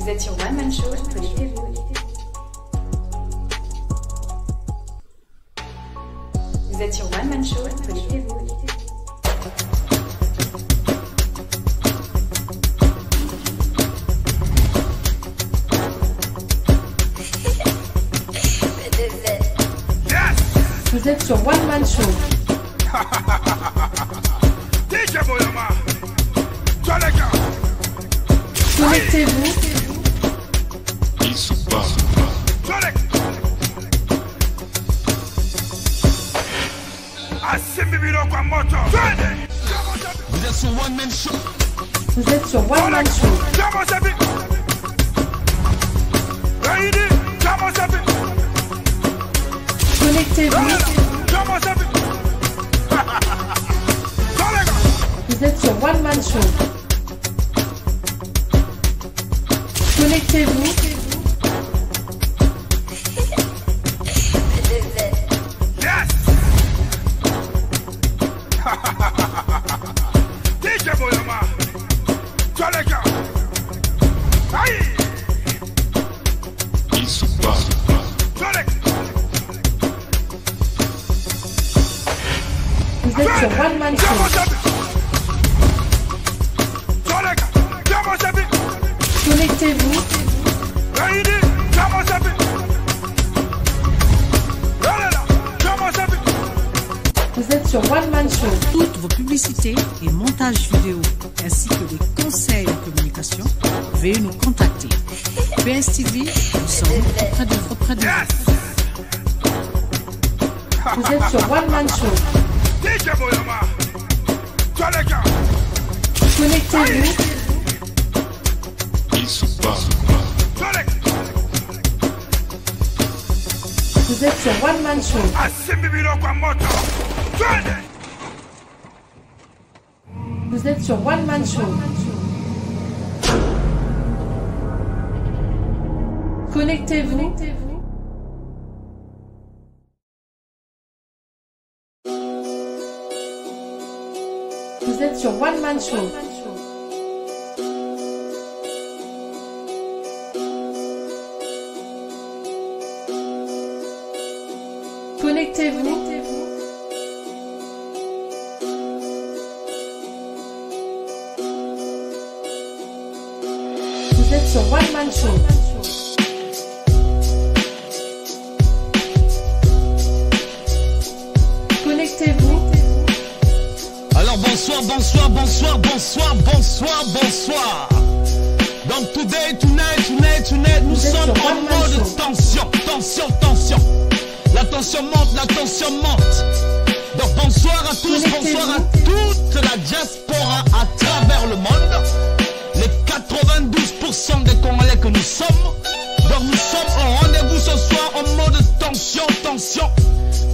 Vous êtes sur One Man Show, connectez-vous. Vous êtes sur One Man Show, connectez-vous. Vous êtes sur One Man Show. Connectez-vous. Vous êtes sur One Man Show. Vous êtes sur One Man Show. Connectez-vous. Vous êtes sur One Man Show. Connectez-vous. Vous êtes sur One Man Show. Connectez-vous. Vous êtes sur One Man Show. Toutes vos publicités et montages vidéo ainsi que des conseils en communication, veuillez nous contacter. PS TV, nous sommes auprès de vous. Vous êtes sur One Man Show. Connectez-vous. Vous êtes sur One Man Show. Vous êtes sur One Man Show. Connectez-vous. Vous êtes sur One Man Show. Connectez-vous. Vous êtes sur One Man Show. Connectez-vous. Alors bonsoir. Donc today, tonight, nous sommes en mode tension. La tension monte. Donc bonsoir à tous, bonsoir à toute la diaspora à travers le monde. Les 92% des Congolais que nous sommes. Donc nous sommes au rendez-vous ce soir en mode tension.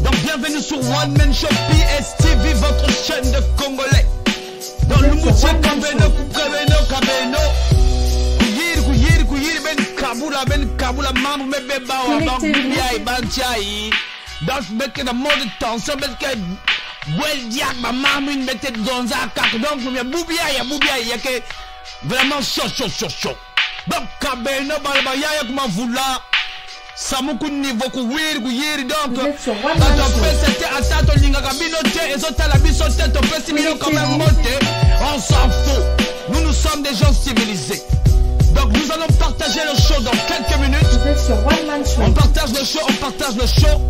Donc bienvenue sur One Man Show PS TV, votre chaîne de Congolais. Dans le moutier Kabeno. Ben Kabula mamu me beba wa donc biya ibanchai donc meke na mode tension meke well diak ma mamu mette gonza kak donc me bubia ya que vraiment chaud donc Kabeno balba ya kuma vula samuku niveau ku yiri donc quand on fait c'était attendre linga kabino te ezotala biso te to pesi mino comme un moté on s'en fout nous sommes des gens civilisés. Donc nous allons partager le show dans quelques minutes. Vous êtes sur One Man Show. On partage le show.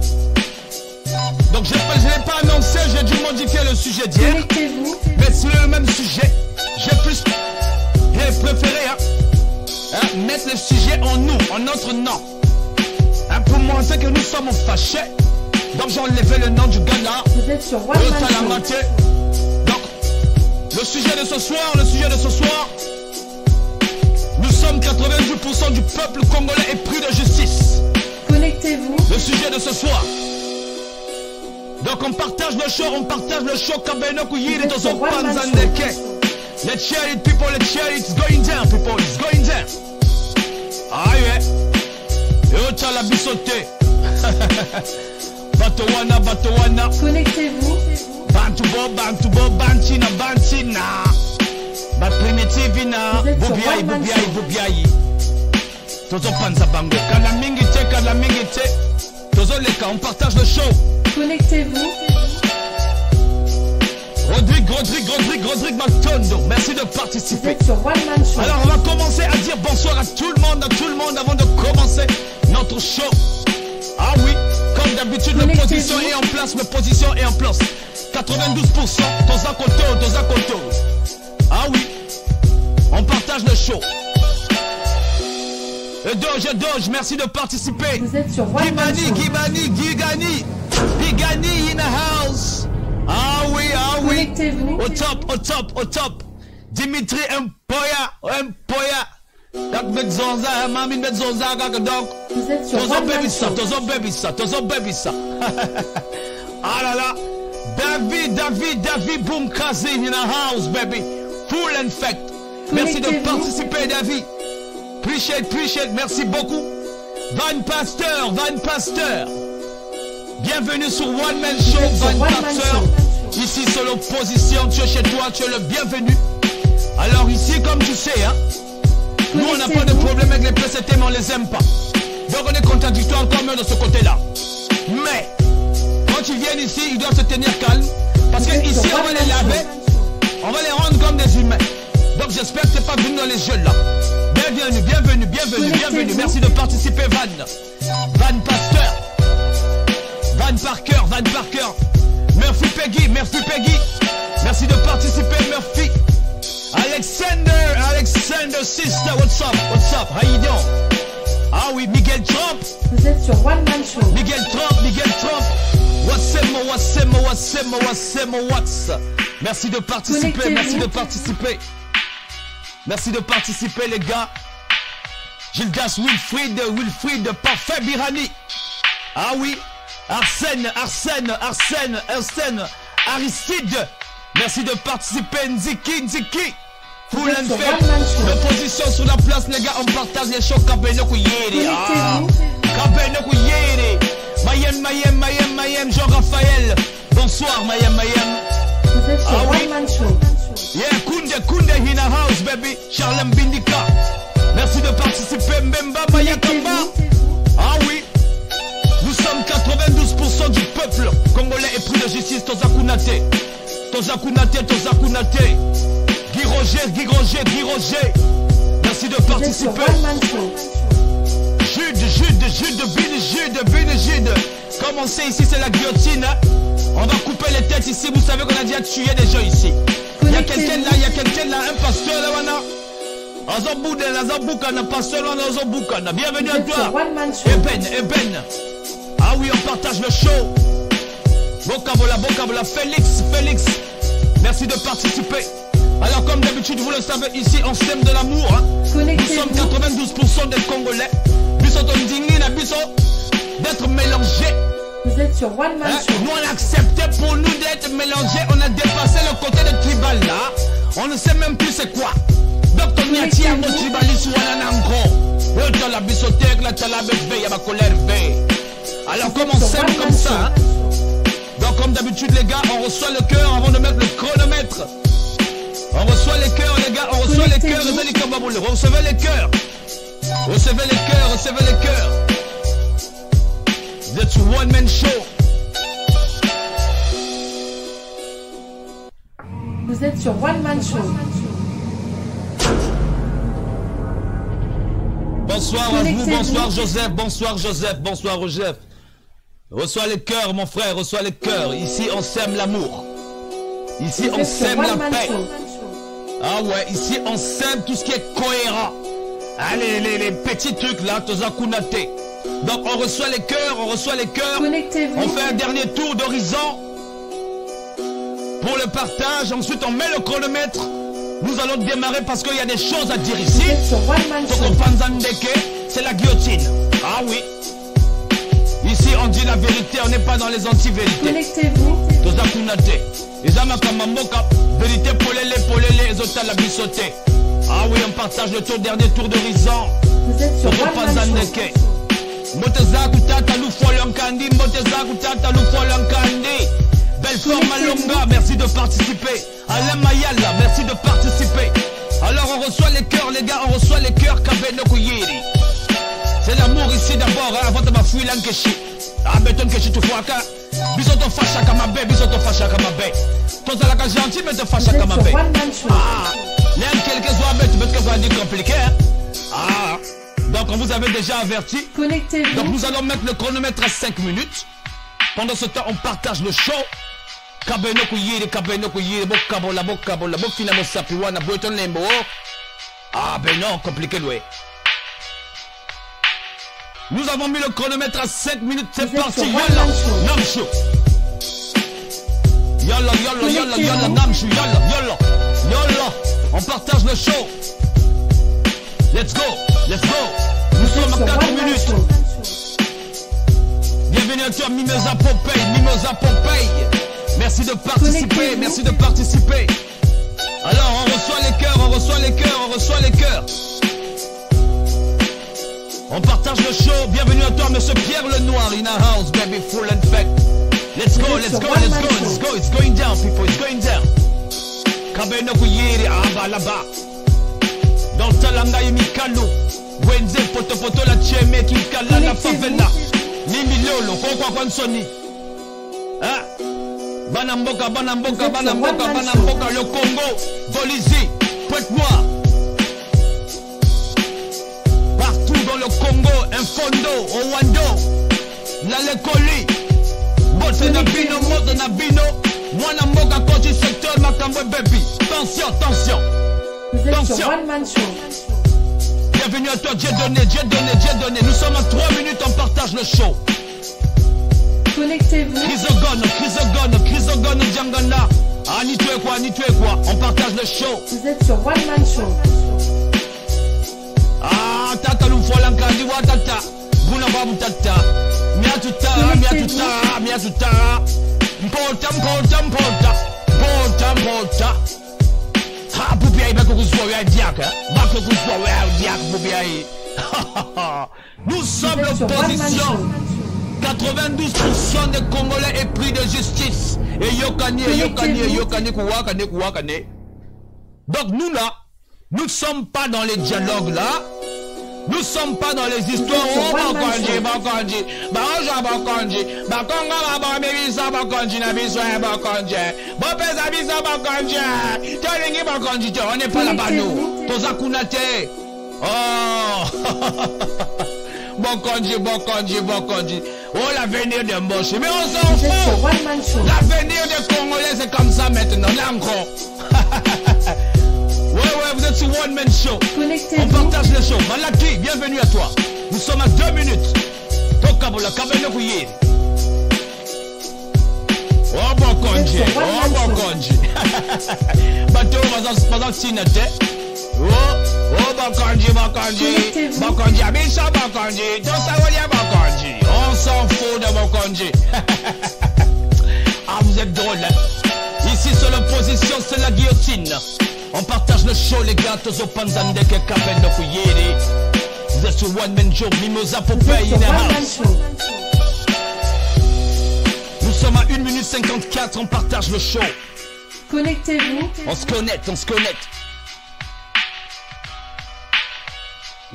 Donc je n'ai pas annoncé, j'ai dû modifier le sujet d'hier. Mais c'est le même sujet. J'ai préféré mettre le sujet en nous, en notre nom. Pour montrer que nous sommes fâchés. Donc j'ai enlevé le nom du Ghana. Vous êtes sur One Man Show. Donc le sujet de ce soir. Nous sommes 92% du peuple congolais épris de justice. Connectez-vous. Le sujet de ce soir. Donc on partage le show. Kabeno Kuyiri to son panzandeke. Let's share it, people, let's share it. It's going down, people, it's going down. Ah yeah. Yo chala bisote. Batowana. Connectez-vous. Bantubo, Banchina. Ba primitive na, bubiayi. Tozo Panza Bango. Kalamingite. Tozo Leka, on partage le show. Connectez-vous. Rodrigue Matondo, merci de Vous participer. êtes sur One Man Show. Alors on va commencer à dire bonsoir à tout le monde avant de commencer notre show. Ah oui, comme d'habitude, la position est en place, 92%, Toza Koto. Ah oui, on partage le show. Et Doge, merci de participer. Vous êtes sur One Man Show. Gigani in the house. Ah oui. Connectez-vous. Au top. Dimitri Mpoya. Dak met zonza, mami met zonza, donc. Vous êtes sur One Man Show. Tozo baby ça. Ah là là. David Boomkazi in the house, baby. Full and fact. Merci de participer, David. Appreciate, merci beaucoup. Van Pasteur. Bienvenue sur One Man Show, Van Pasteur. Ici, sur l'opposition, tu es chez toi, tu es le bienvenu. Alors ici, comme tu sais, hein, nous, on n'a pas de problème avec les PCT, mais on les aime pas. Donc, on est contradictoire quand même de ce côté-là. Mais, quand ils viennent ici, ils doivent se tenir calmes. Parce que ici, on va les laver. On va les rendre comme des humains. Donc, j'espère que tu n'es pas venu dans les jeux là. Bienvenue. Merci de participer, Van Pasteur. Van Parker. Murphy Peggy. Merci de participer, Murphy. Alexander Sister, what's up? How you doing? Ah oui, Miguel Trump. Vous êtes sur One Man Show. Miguel Trump. What's Merci de participer, Merci de participer, les gars. Gildas Wilfried, parfait Birani. Ah oui. Arsène, Aristide. Merci de participer, Nziki. Full and fair. L'opposition sur la place, les gars, on partage les shows. Kabeno Kouyeri. Mayem, Jean-Raphaël. Bonsoir, Mayem. Vous êtes sur One Man Show. Yeah, Kunde in the house, baby. Charlem Bindika. Merci de participer, Mbemba Mayakamba. Ah oui. Nous sommes 92% du peuple congolais et pris de justice. Toza Kunate. Guy Roger. Merci de participer. Jude. Comme on sait ici, c'est la guillotine. On va couper les têtes ici. Vous savez qu'on a déjà tué des gens ici. Il y a quelqu'un là, un pasteur là, wana. Bienvenue à toi. Eben. Ah oui, on partage le show. Bokabola, Félix. Merci de participer. Alors comme d'habitude, vous le savez, ici on s'aime de l'amour. Hein. Nous sommes 92% des Congolais. Nous sommes d'être mélangés. Vous êtes sur One Man Show. Nous on a accepté pour nous d'être mélangés. On a dépassé le côté de tribal là. On ne sait même plus c'est quoi. Donc on y a tiré mon tribaliste ou un angro. L'autre la bisothèque, la talabé, y'a ma colère V. Alors comme on s'aime comme ça. Hein. Donc comme d'habitude les gars, on reçoit le cœur avant de mettre le chronomètre. On reçoit les cœurs les gars, on reçoit les cœurs. Recevez les cœurs. That's One Man Show. Vous êtes sur One Man Show. Bonsoir à vous, bonsoir Joseph. Reçois les cœurs mon frère, reçois les cœurs. Ici on sème l'amour. Ici on sème la paix. Ah ouais, ici on sème tout ce qui est cohérent. Allez, les petits trucs là, Toza Kunate. Donc on reçoit les cœurs. On fait un dernier tour d'horizon pour le partage. Ensuite on met le chronomètre. Nous allons démarrer parce qu'il y a des choses à dire ici. C'est la guillotine. Ah oui. Ici on dit la vérité, on n'est pas dans les anti-vérités. Connectez-vous. Toza Kunate. Vérité polélé, ezota la bisoté. Ah oui, on partage le dernier tour d'horizon. Vous êtes sur One Man Show. Belfort Malonga, merci de participer. Alain Mayala, merci de participer. Alors on reçoit les cœurs les gars, Kabeno Kouyeri. ici d'abord, avant de ma fouille l'ankeshi. Ah, béton que je te vois qu'à. Bisous ton facha comme ma bête, bisous ton facha comme ma bête. Ton ça la gentil, mais ton facha comme ma bête. Ah, l'un quelques soirs bête, mais que ça dit compliqué. Ah, donc on vous avait déjà averti. Connectez-vous. Donc nous allons mettre le chronomètre à 5 minutes. Pendant ce temps, on partage le show. Kabeno kuyiri, bo kabola, bo finamo sapiwana, boeton lembo. Ah ben non, compliqué loué. Nous avons mis le chronomètre à 5 minutes, c'est parti. Yalla, Namchou. Yalla, Namchou, yalla. On partage le show. Let's go. Nous sommes à 4 minutes. Bienvenue à toi, Mimosa Popeye. Merci de participer, Alors, on reçoit les cœurs. On partage le show. Bienvenue à toi, Monsieur Pierre Lenoir, in a house, baby, full and fake. Let's go. It's going down, people. It's going down. Kabeno kuyiri, aba là-bas. Dans le talanga yimikalu. Wenze poto la cheme kikala la favela. Mimi lolo, kwa kwansoni. Hein? Banamboka, le Congo, Golizi, Pointe-Noire. Partout dans le Congo, Infondo, Owando, Lalekoli, Bote Nabino, Moto Nabino, Mwanamboka, Koti Secteur, Makambo Baby. Attention. Vous êtes sur One Man Show. Bienvenue à toi, Dieu donné. Nous sommes à 3 minutes, on partage le show. Connectez-vous. Chrysogone, Djangana. Ah, ni tu es quoi. On partage le show. Vous êtes sur One Man Show. Ah, tata l'oufolankadi wa tata. Buna babu tata. Miatuta. Mpota. Ha, Boubiaï, bako kuzwa ya diaka. Boubiaï. Nous sommes l'opposition. 92% des Congolais est pris de justice. Et yokani, kuwakane. Donc nous là, nous ne sommes pas dans les dialogues là. Nous ne sommes pas dans les histoires. Oh, Bakonji. On n'est pas là-bas nous. Toza Kunate. Oh. Bokonji. Oh, l'avenir de Mboche. Mais on s'en fout. L'avenir des Congolais, c'est comme ça maintenant. Là encore. Ouais, vous êtes sur One Man Show. On partage le show. Malaki, bienvenue à toi. Nous sommes à 2 minutes. Tokabola, Kabeno Kouye. Oh, Bokonji. Bateau, Mazan Sinate. Oh, Bakonji, Abisha Bakonji, Tosawolia Bakonji. On s'en fout de Bakonji. Ah, vous êtes drôle, hein? Ici, c'est l'opposition, c'est la guillotine. On partage le show, les gars, Tozo Panzandeke, Kabeno Kuyeri. Vous êtes sur One Man Show, Mimosa Popeye in the house. Nous sommes à 1 minute 54, on partage le show. Connectez-vous. On se connecte.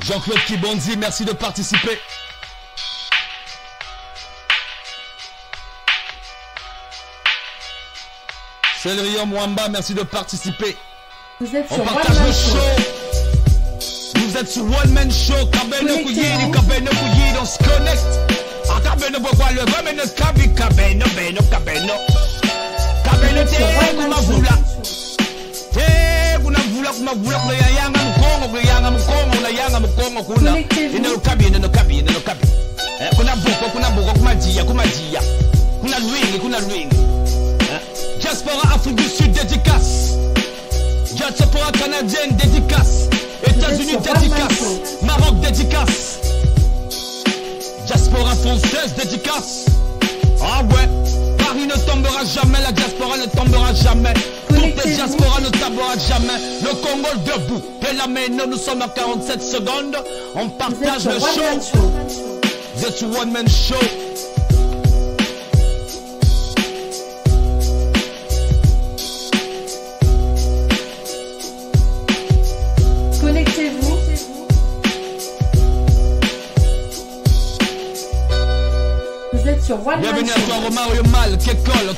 Jean-Claude Kibonzi, merci de participer. Célrion Mwamba, merci de participer. Vous êtes sur On partage le show. Vous êtes sur One Man Show. Kabeno Kuyiri, on se connecte. Ah, Kabeno, pourquoi le Kabeno, Kabeno. Kabeno, t'es comme un voula. Kuna yanga mkongo kuna ino kabi kuna boko kumajia kuna lwingi Diaspora Afrique du Sud dédicace, Diaspora canadienne dédicace, États-Unis dédicace, Maroc dédicace, Diaspora française dédicace. Ah ouais, Paris ne tombera jamais, la diaspora ne tombera jamais. Toutes les diasporas ne tombera jamais. Le Congo debout. Et là maintenant nous sommes à 47 secondes. On partage le show. Vous êtes sur One Man Show. Connectez-vous. êtes sur One Man Bienvenue à toi, Show. Romain Oyomal, Kekol.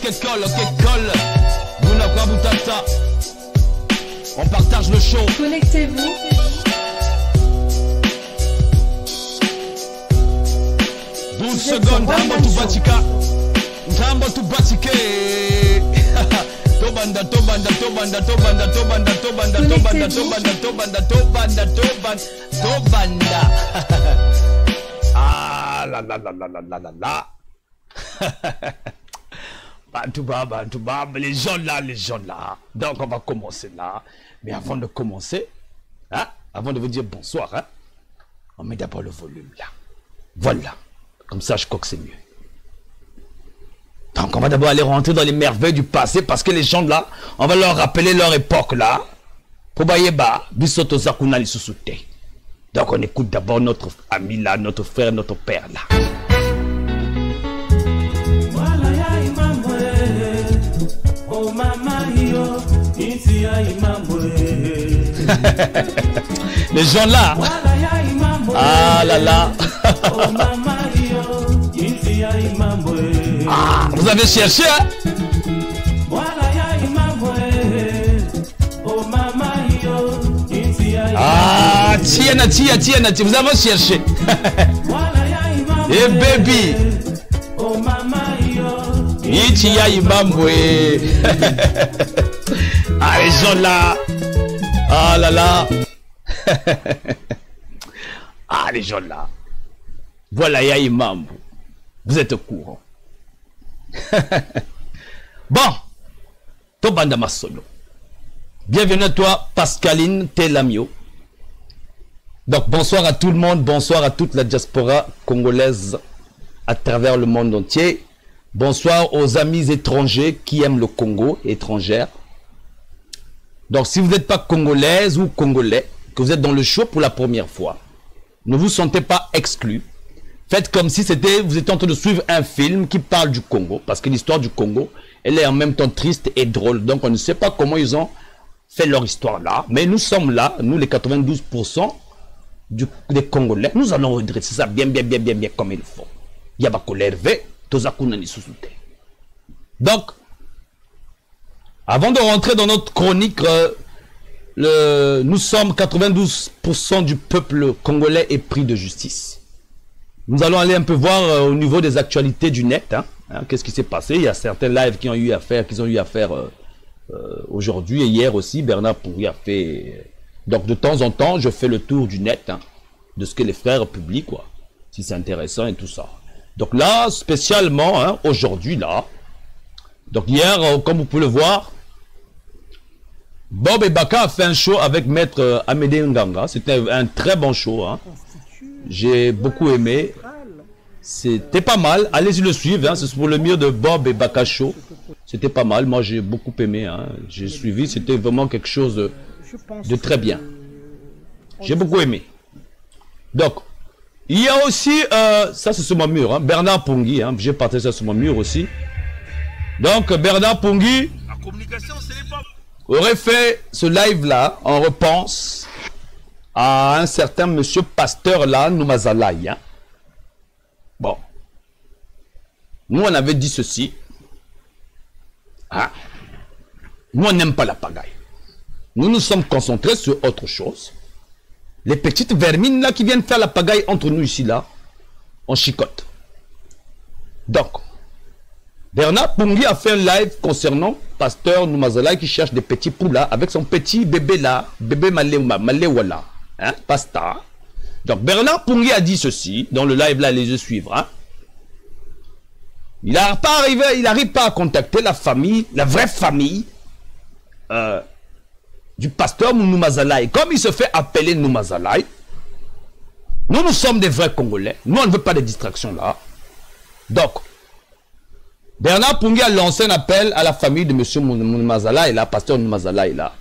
Bouna Butata. On partage le show. Connectez-vous. 12 Vous êtes secondes, sur One Ntambo Man to Show. Batika. Ntambo to Batike. Tobanda. Ah la. Bantouba, les gens là. Donc on va commencer là. Mais avant de commencer, hein, avant de vous dire bonsoir, hein, on met d'abord le volume là. Voilà. Comme ça, je crois que c'est mieux. Donc on va d'abord aller rentrer dans les merveilles du passé parce que les gens là, on va leur rappeler leur époque là. Pobayeba, Bisoto Zakuna Lissusute. Donc on écoute d'abord notre ami là, notre frère, notre père là. Les gens là. Ah là là. Ah, vous avez cherché, hein? Ah, tiens, vous avez cherché. Eh baby. Itia Imambwe. Ah, les gens là. Ah là là. Ah, les gens là. Voilà, ya Imambwe. Vous êtes au courant. Bon. Tobanda Masolo. Bienvenue à toi, Pascaline Telamio. Donc, bonsoir à tout le monde. Bonsoir à toute la diaspora congolaise à travers le monde entier. Bonsoir aux amis étrangers qui aiment le Congo, étrangères. Donc, si vous n'êtes pas congolaise ou congolais, que vous êtes dans le show pour la première fois, ne vous sentez pas exclus. Faites comme si vous étiez en train de suivre un film qui parle du Congo. Parce que l'histoire du Congo, elle est en même temps triste et drôle. Donc, on ne sait pas comment ils ont fait leur histoire là. Mais nous sommes là, nous les 92% des Congolais. Nous allons redresser ça bien comme il faut. Yabakolerve, Tozakuna Nissusute. Donc, avant de rentrer dans notre chronique, nous sommes 92% du peuple congolais épris de justice. Nous allons aller un peu voir au niveau des actualités du net. Qu'est-ce qui s'est passé? Il y a certains lives qui ont eu à faire, aujourd'hui et hier aussi. Bernard Pourri a fait. Donc de temps en temps, je fais le tour du net, de ce que les frères publient, quoi. Si c'est intéressant et tout ça. Donc là, spécialement, aujourd'hui là. Donc hier, comme vous pouvez le voir, Bob et Baka a fait un show avec Maître Amédée Nganga. C'était un très bon show. J'ai beaucoup aimé. C'était pas mal. Allez-y le suivre. C'est pour le mieux de Bob et Baka Show. C'était pas mal. Moi, j'ai beaucoup aimé. J'ai suivi. C'était vraiment quelque chose de très bien. J'ai beaucoup aimé. Donc, il y a aussi, ça c'est sur mon mur, Bernard Pongui. J'ai partagé ça sur mon mur aussi. Donc, Bernard Pongui aurait fait ce live-là. On repense à un certain monsieur pasteur là, Noumazalaï. Bon. Nous, on avait dit ceci. Nous, on n'aime pas la pagaille. Nous nous sommes concentrés sur autre chose. Les petites vermines là qui viennent faire la pagaille entre nous ici là, on chicote. Donc, Bernard Pongui a fait un live concernant pasteur Noumazalaï qui cherche des petits poules là, avec son petit bébé là, bébé Malewala, pasta. Donc Bernard Pongui a dit ceci, dans le live là, les yeux suivre. Il n'arrive pas à contacter la famille, la vraie famille du pasteur Noumazalaï. Comme il se fait appeler Noumazalaï, nous sommes des vrais Congolais. Nous, on ne veut pas de distractions là. Donc, Bernard Pongui a lancé un appel à la famille de M. Noumazalaï, là, pasteur Noumazalaï, là.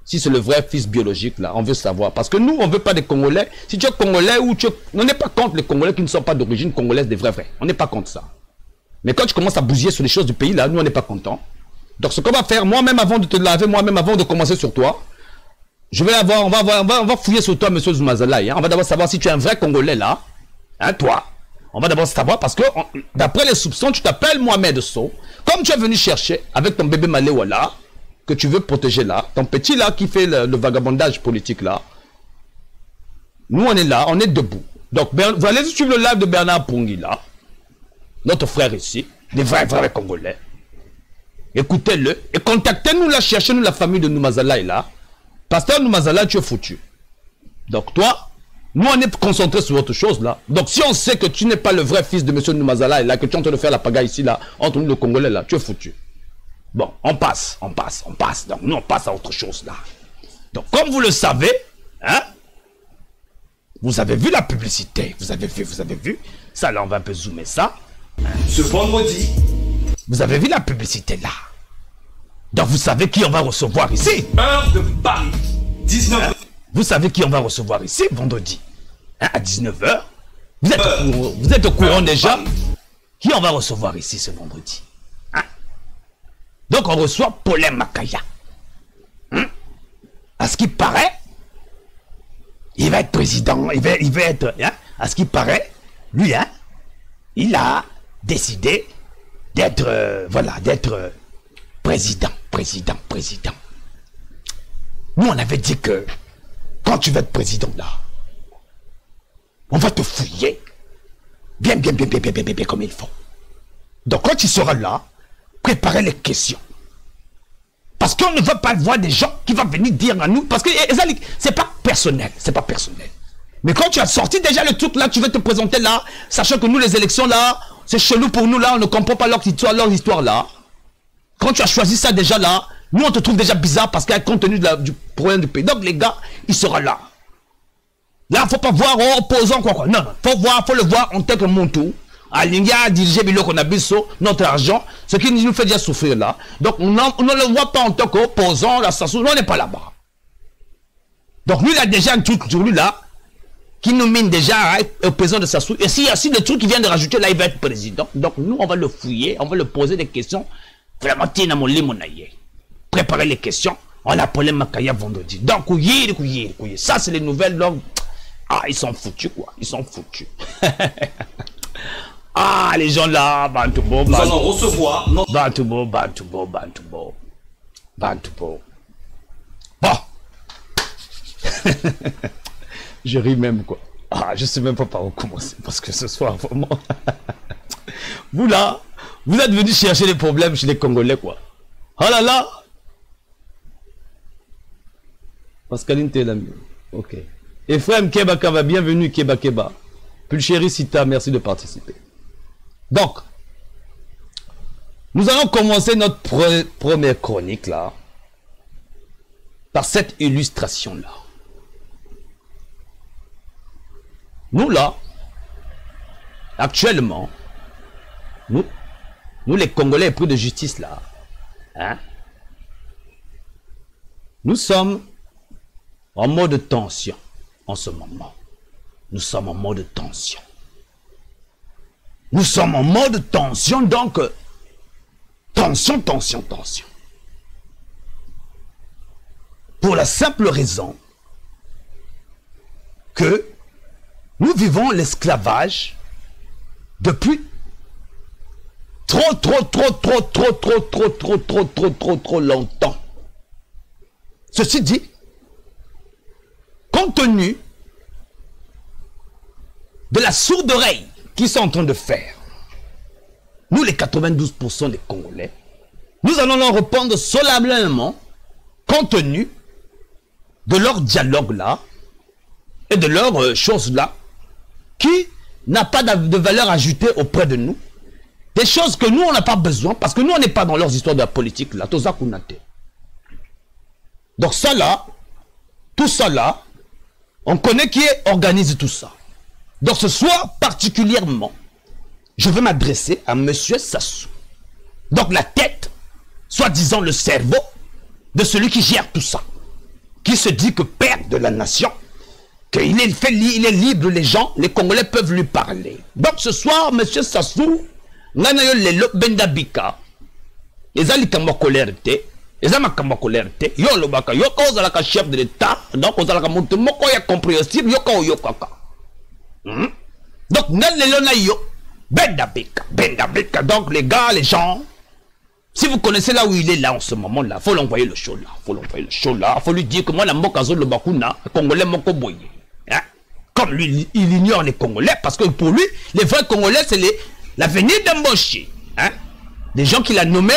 Si c'est le vrai fils biologique, là, on veut savoir. Parce que nous, on ne veut pas des Congolais. Si tu es Congolais ou tu es... On n'est pas contre les Congolais qui ne sont pas d'origine congolaise, des vrais. On n'est pas contre ça. Mais quand tu commences à bousiller sur les choses du pays, là, nous, on n'est pas content. Donc, ce qu'on va faire, moi-même, avant de te laver, moi-même, avant de commencer sur toi, je vais avoir, on va fouiller sur toi, M. Noumazalaï. On va d'abord savoir si tu es un vrai Congolais, là. Toi. On va d'abord savoir parce que, d'après les soupçons, tu t'appelles Mohamed Sow. Comme tu es venu chercher avec ton bébé Maléwa là, que tu veux protéger là, ton petit là qui fait le vagabondage politique là, nous on est là, on est debout. Donc, vous allez suivre le live de Bernard Pongi là, notre frère ici, des vrais Congolais. Écoutez-le et contactez-nous là, cherchez-nous la famille de Noumazala là. Pasteur Noumazala, tu es foutu. Donc toi, nous on est concentrés sur autre chose là. Donc si on sait que tu n'es pas le vrai fils de monsieur Noumazala là, que tu es en train de faire la pagaille ici là, entre nous le Congolais là, tu es foutu. Bon, on passe. Donc nous on passe à autre chose là. Donc comme vous le savez, hein, vous avez vu la publicité, vous avez vu. Ça là on va un peu zoomer ça. Ce vendredi, vous avez vu la publicité là. Donc vous savez qui on va recevoir ici. heure de Paris, 19h. Vous savez qui on va recevoir ici vendredi, hein, à 19h. Vous êtes au courant déjà qui on va recevoir ici ce vendredi. Hein? Donc on reçoit Paulin Makaya. Hein? À ce qui paraît, il va être président, il va être, hein? À ce qui paraît, lui, hein, il a décidé d'être, voilà, d'être président. Nous, on avait dit que quand tu vas être président là, on va te fouiller bien comme il faut. Donc quand tu seras là, préparez les questions. Parce qu'on ne va pas voir des gens qui vont venir dire à nous, parce que c'est pas personnel, Mais quand tu as sorti déjà le truc là, tu vas te présenter là, sachant que nous les élections là, c'est chelou pour nous là, on ne comprend pas leur histoire là. Quand tu as choisi ça déjà là, nous on te trouve déjà bizarre parce qu'il y a compte tenu du problème du pays. Donc les gars, il sera là. Là, il ne faut pas voir opposant quoi. Non, faut le voir en tant que Montou. Alinga diriger Biloko Nabiso, notre argent, ce qui nous fait déjà souffrir là. Donc on ne le voit pas en tant qu'opposant, la Sassou, on n'est pas là-bas. Donc lui il a déjà un truc sur lui là, qui nous mine déjà au président de Sassou. Et s'il y a le truc qui vient de rajouter là, il va être président. Donc nous on va le fouiller, on va le poser des questions. Vraiment, préparez les questions. On a Paulin Makaya vendredi. Donc, ça, c'est les nouvelles. Donc, ah, ils sont foutus, quoi. Ils sont foutus. Ah, les gens là, Bantoubo. Nous allons recevoir notre... Bantoubo. Bon. Je ris même, quoi. Ah, je sais même pas par où commencer. Parce que ce soir, vraiment... Vous là... Vous êtes venus chercher les problèmes chez les Congolais, quoi. Oh là là! Pascaline Telami. Ok. Ephraim Kebakava, bienvenue Keba. Pulchéri Sita, merci de participer. Donc, nous allons commencer notre première chronique, là, par cette illustration-là. Nous, là, actuellement, nous les Congolais épris de justice là, hein, nous sommes en mode tension en ce moment. Nous sommes en mode tension. Donc, tension. Pour la simple raison que nous vivons l'esclavage depuis trop longtemps. Ceci dit, compte tenu de la sourde oreille qu'ils sont en train de faire, nous les 92% des Congolais, nous allons leur répondre solennellement compte tenu de leur dialogue là et de leur chose là qui n'a pas de valeur ajoutée auprès de nous. Des choses que nous, on n'a pas besoin, parce que nous, on n'est pas dans leurs histoires de la politique, là, tout ça qu'on a. Donc ça là, tout ça là, on connaît qui organise tout ça. Donc ce soir, particulièrement, je vais m'adresser à monsieur Sassou. Donc la tête, soi-disant le cerveau, de celui qui gère tout ça. Qui se dit que père de la nation, qu'il est, il est libre, les gens, les Congolais peuvent lui parler. Donc ce soir, monsieur Sassou, Nanayo lelo benda bika ezali kamba colère te ezama kamba colère te yo lobaka yo ko zala ka chef de l'état donc ozala ka mutu moko ya compréhensible yo ka oyokaka. Donc Donc, donc les gars, les gens, si vous connaissez là où il est là en ce moment là, faut l'envoyer le show là, faut lui dire que moi la mokazo le bakuna, congolais moko boye. Hein? Comme lui, il ignore les Congolais parce que pour lui, les vrais Congolais c'est l'avenir d'Amboshi. Hein? Des gens qu'il a nommés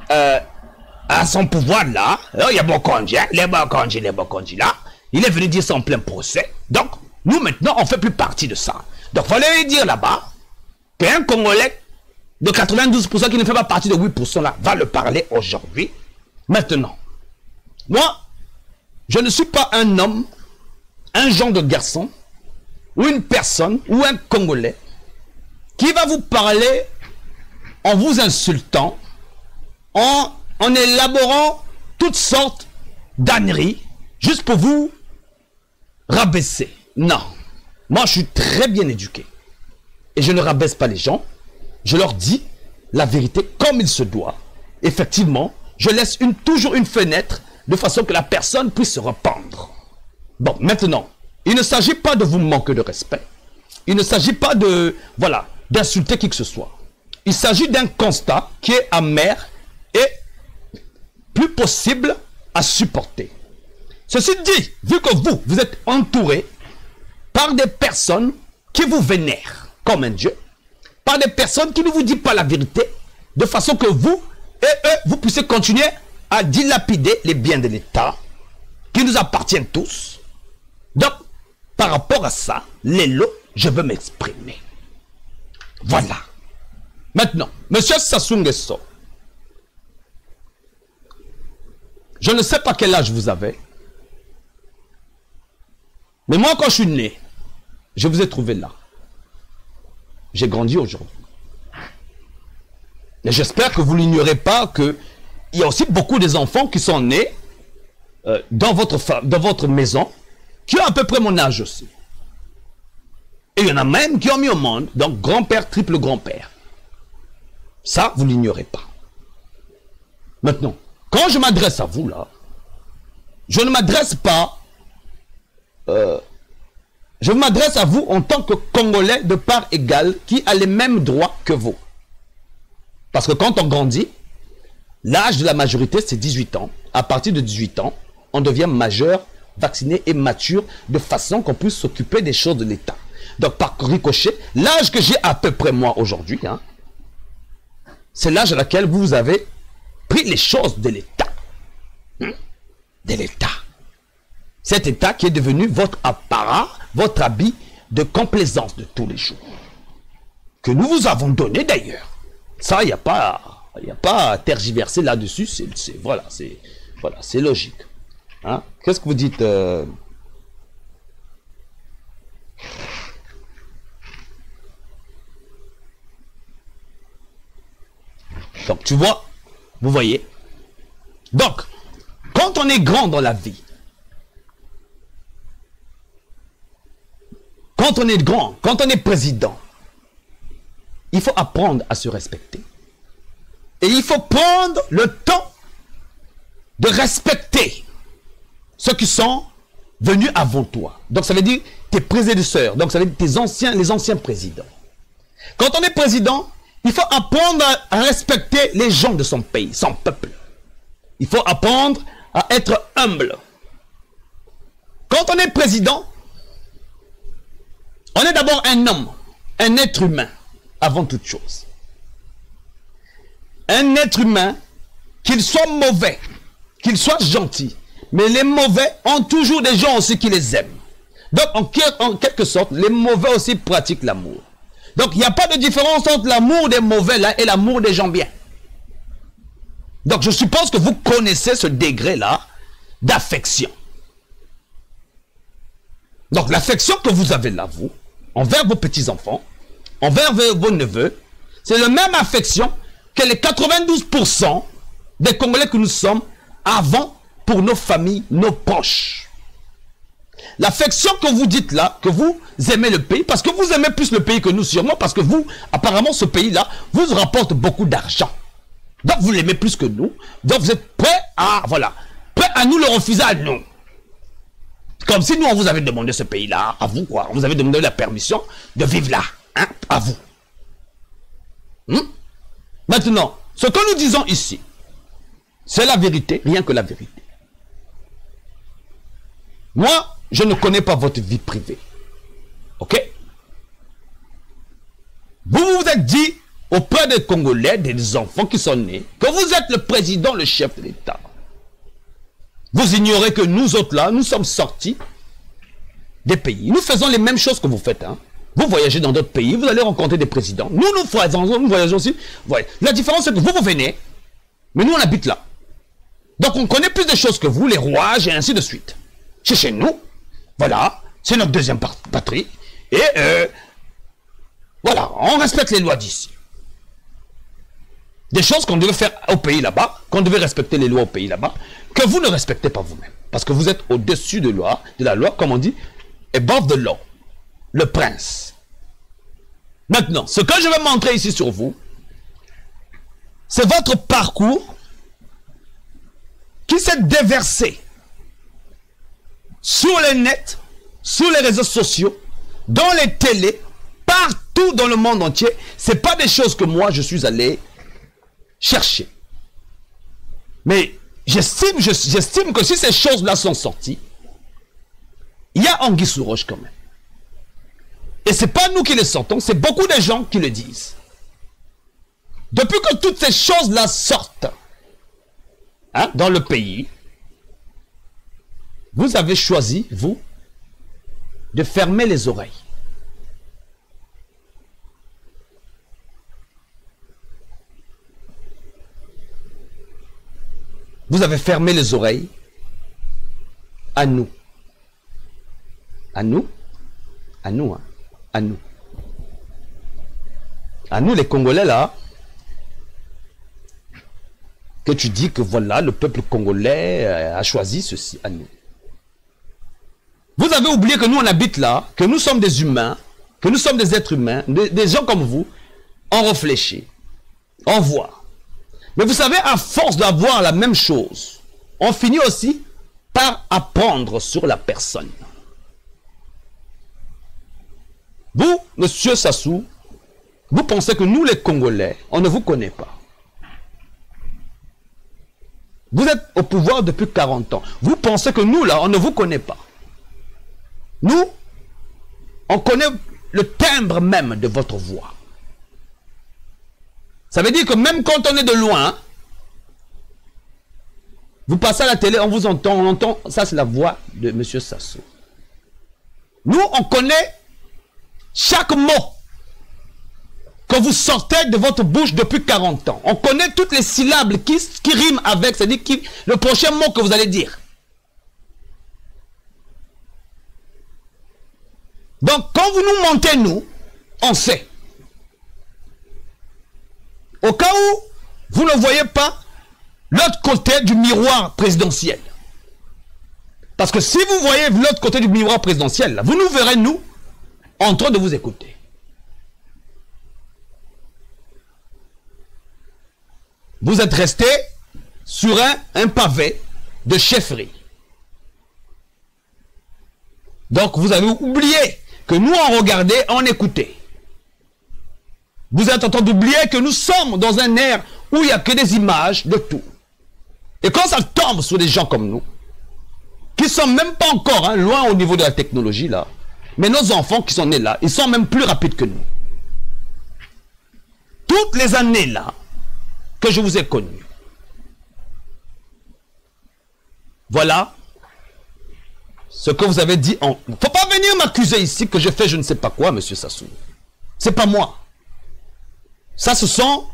à son pouvoir là, il y a Bokonji, hein? les Bokonji là, il est venu dire ça en plein procès. Donc, nous maintenant, on ne fait plus partie de ça. Donc, il fallait lui dire là-bas qu'un Congolais de 92% qui ne fait pas partie de 8% là, va le parler aujourd'hui. Maintenant, moi, je ne suis pas un homme, un genre de garçon, ou une personne, ou un Congolais, qui va vous parler en vous insultant, en élaborant toutes sortes d'âneries, juste pour vous rabaisser. Non. Moi, je suis très bien éduqué. Et je ne rabaisse pas les gens. Je leur dis la vérité comme il se doit. Effectivement, je laisse toujours une fenêtre de façon que la personne puisse se rependre. Bon, maintenant, il ne s'agit pas de vous manquer de respect. Il ne s'agit pas de, voilà, d'insulter qui que ce soit. Il s'agit d'un constat qui est amer et plus possible à supporter. Ceci dit, vu que vous êtes entouré par des personnes qui vous vénèrent comme un dieu, par des personnes qui ne vous disent pas la vérité, de façon que vous et eux, vous puissiez continuer à dilapider les biens de l'État, qui nous appartiennent tous. Donc, par rapport à ça, Lelo, je veux m'exprimer. Voilà. Maintenant, monsieur Sassou Nguesso, je ne sais pas quel âge vous avez, mais moi, quand je suis né, je vous ai trouvé là. J'ai grandi aujourd'hui. Et j'espère que vous n'ignorez pas qu'il y a aussi beaucoup des enfants qui sont nés dans votre maison, qui ont à peu près mon âge aussi. Et il y en a même qui ont mis au monde, donc grand-père, triple grand-père. Ça, vous l'ignorez pas. Maintenant, quand je m'adresse à vous là, je ne m'adresse pas... je m'adresse à vous en tant que Congolais de part égale qui a les mêmes droits que vous. Parce que quand on grandit, l'âge de la majorité c'est 18 ans. À partir de 18 ans, on devient majeur, vacciné et mature de façon qu'on puisse s'occuper des choses de l'État. Donc par ricochet, l'âge que j'ai à peu près moi aujourd'hui, hein, c'est l'âge à laquelle vous avez pris les choses de l'État. De l'État. Cet État qui est devenu votre apparat, votre habit de complaisance de tous les jours. Que nous vous avons donné d'ailleurs. Ça, il n'y a pas à tergiverser là-dessus. Voilà, c'est logique. Hein? Qu'est-ce que vous dites Donc, tu vois, vous voyez. Donc, quand on est grand dans la vie, quand on est grand, quand on est président, il faut apprendre à se respecter. Et il faut prendre le temps de respecter ceux qui sont venus avant toi. Donc ça veut dire tes prédécesseurs, donc ça veut dire les anciens présidents. Quand on est président, il faut apprendre à respecter les gens de son pays, son peuple. Il faut apprendre à être humble. Quand on est président, on est d'abord un homme, un être humain, avant toute chose. Un être humain, qu'il soit mauvais, qu'il soit gentil, mais les mauvais ont toujours des gens aussi qui les aiment. Donc, en quelque sorte, les mauvais aussi pratiquent l'amour. Donc, il n'y a pas de différence entre l'amour des mauvais là et l'amour des gens bien. Donc, je suppose que vous connaissez ce degré-là d'affection. Donc, l'affection que vous avez là, vous, envers vos petits-enfants, envers vos neveux, c'est la même affection que les 92% des Congolais que nous sommes avant pour nos familles, nos proches. L'affection que vous dites là, que vous aimez le pays, parce que vous aimez plus le pays que nous sûrement, parce que vous, apparemment ce pays-là, vous rapporte beaucoup d'argent. Donc vous l'aimez plus que nous, donc vous êtes prêts à, voilà, prêts à nous le refuser à nous. Comme si nous, on vous avait demandé ce pays-là, à vous, quoi. On vous avait demandé la permission de vivre là, hein, à vous. Maintenant, ce que nous disons ici, c'est la vérité, rien que la vérité. Moi, je ne connais pas votre vie privée. Ok? Vous vous êtes dit auprès des Congolais, des enfants qui sont nés, que vous êtes le président, le chef de l'État. Vous ignorez que nous autres là, nous sommes sortis des pays. Nous faisons les mêmes choses que vous faites. Hein. Vous voyagez dans d'autres pays, vous allez rencontrer des présidents. Nous voyageons aussi. Voyez. La différence, c'est que vous venez, mais nous, on habite là. Donc, on connaît plus de choses que vous, les rouages et ainsi de suite. C'est chez nous. Voilà. C'est notre deuxième patrie. Et voilà, on respecte les lois d'ici. Des choses qu'on devait faire au pays là-bas, qu'on devait respecter les lois au pays là-bas, que vous ne respectez pas vous-même. Parce que vous êtes au-dessus de la loi, comme on dit, above the law, le prince. Maintenant, ce que je vais montrer ici sur vous, c'est votre parcours qui s'est déversé sur les nets, sur les réseaux sociaux, dans les télés, partout dans le monde entier. Ce n'est pas des choses que moi je suis allé chercher. Mais j'estime que si ces choses-là sont sorties, il y a anguille sous roche quand même. Et ce n'est pas nous qui les sortons, c'est beaucoup de gens qui le disent. Depuis que toutes ces choses-là sortent hein, dans le pays, vous avez choisi, vous, de fermer les oreilles. Vous avez fermé les oreilles à nous. À nous? À nous, hein? À nous. À nous, les Congolais, là, que tu dis que voilà, le peuple congolais a choisi ceci, à nous. Vous avez oublié que nous, on habite là, que nous sommes des humains, que nous sommes des êtres humains, des gens comme vous, on réfléchit, on voit. Mais vous savez, à force d'avoir la même chose, on finit aussi par apprendre sur la personne. Vous, monsieur Sassou, vous pensez que nous, les Congolais, on ne vous connaît pas. Vous êtes au pouvoir depuis 40 ans. Vous pensez que nous, là, on ne vous connaît pas. Nous, on connaît le timbre même de votre voix. Ça veut dire que même quand on est de loin, vous passez à la télé, on vous entend, on entend, ça c'est la voix de M. Sassou. Nous, on connaît chaque mot que vous sortez de votre bouche depuis 40 ans. On connaît toutes les syllabes qui riment avec, c'est-à-dire le prochain mot que vous allez dire. Donc, quand vous nous mentez, nous, on sait. Au cas où vous ne voyez pas l'autre côté du miroir présidentiel. Parce que si vous voyez l'autre côté du miroir présidentiel, vous nous verrez, nous, en train de vous écouter. Vous êtes resté sur un pavé de chefferie. Donc, vous avez oublié que nous, on regardait, on écoutait. Vous êtes en train d'oublier que nous sommes dans un air où il n'y a que des images de tout. Et quand ça tombe sur des gens comme nous, qui ne sont même pas encore hein, loin au niveau de la technologie, là, mais nos enfants qui sont nés là, ils sont même plus rapides que nous. Toutes les années là, que je vous ai connus, voilà ce que vous avez dit. Il ne faut pas venir m'accuser ici que je fais je ne sais pas quoi, monsieur Sassou. C'est pas moi. Ça, ce sont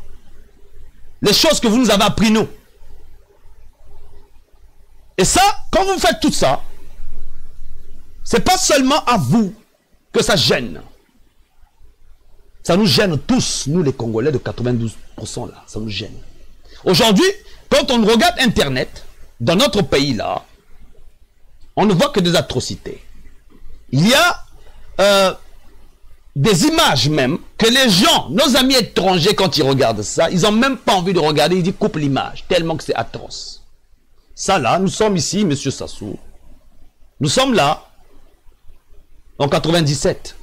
les choses que vous nous avez appris, nous. Et ça, quand vous faites tout ça, c'est pas seulement à vous que ça gêne. Ça nous gêne tous, nous les Congolais de 92% là, ça nous gêne. Aujourd'hui, quand on regarde Internet, dans notre pays là, on ne voit que des atrocités. Il y a des images même, que les gens, nos amis étrangers, quand ils regardent ça, ils n'ont même pas envie de regarder, ils disent coupe l'image, tellement que c'est atroce. Ça là, nous sommes ici, monsieur Sassou. Nous sommes là En 97.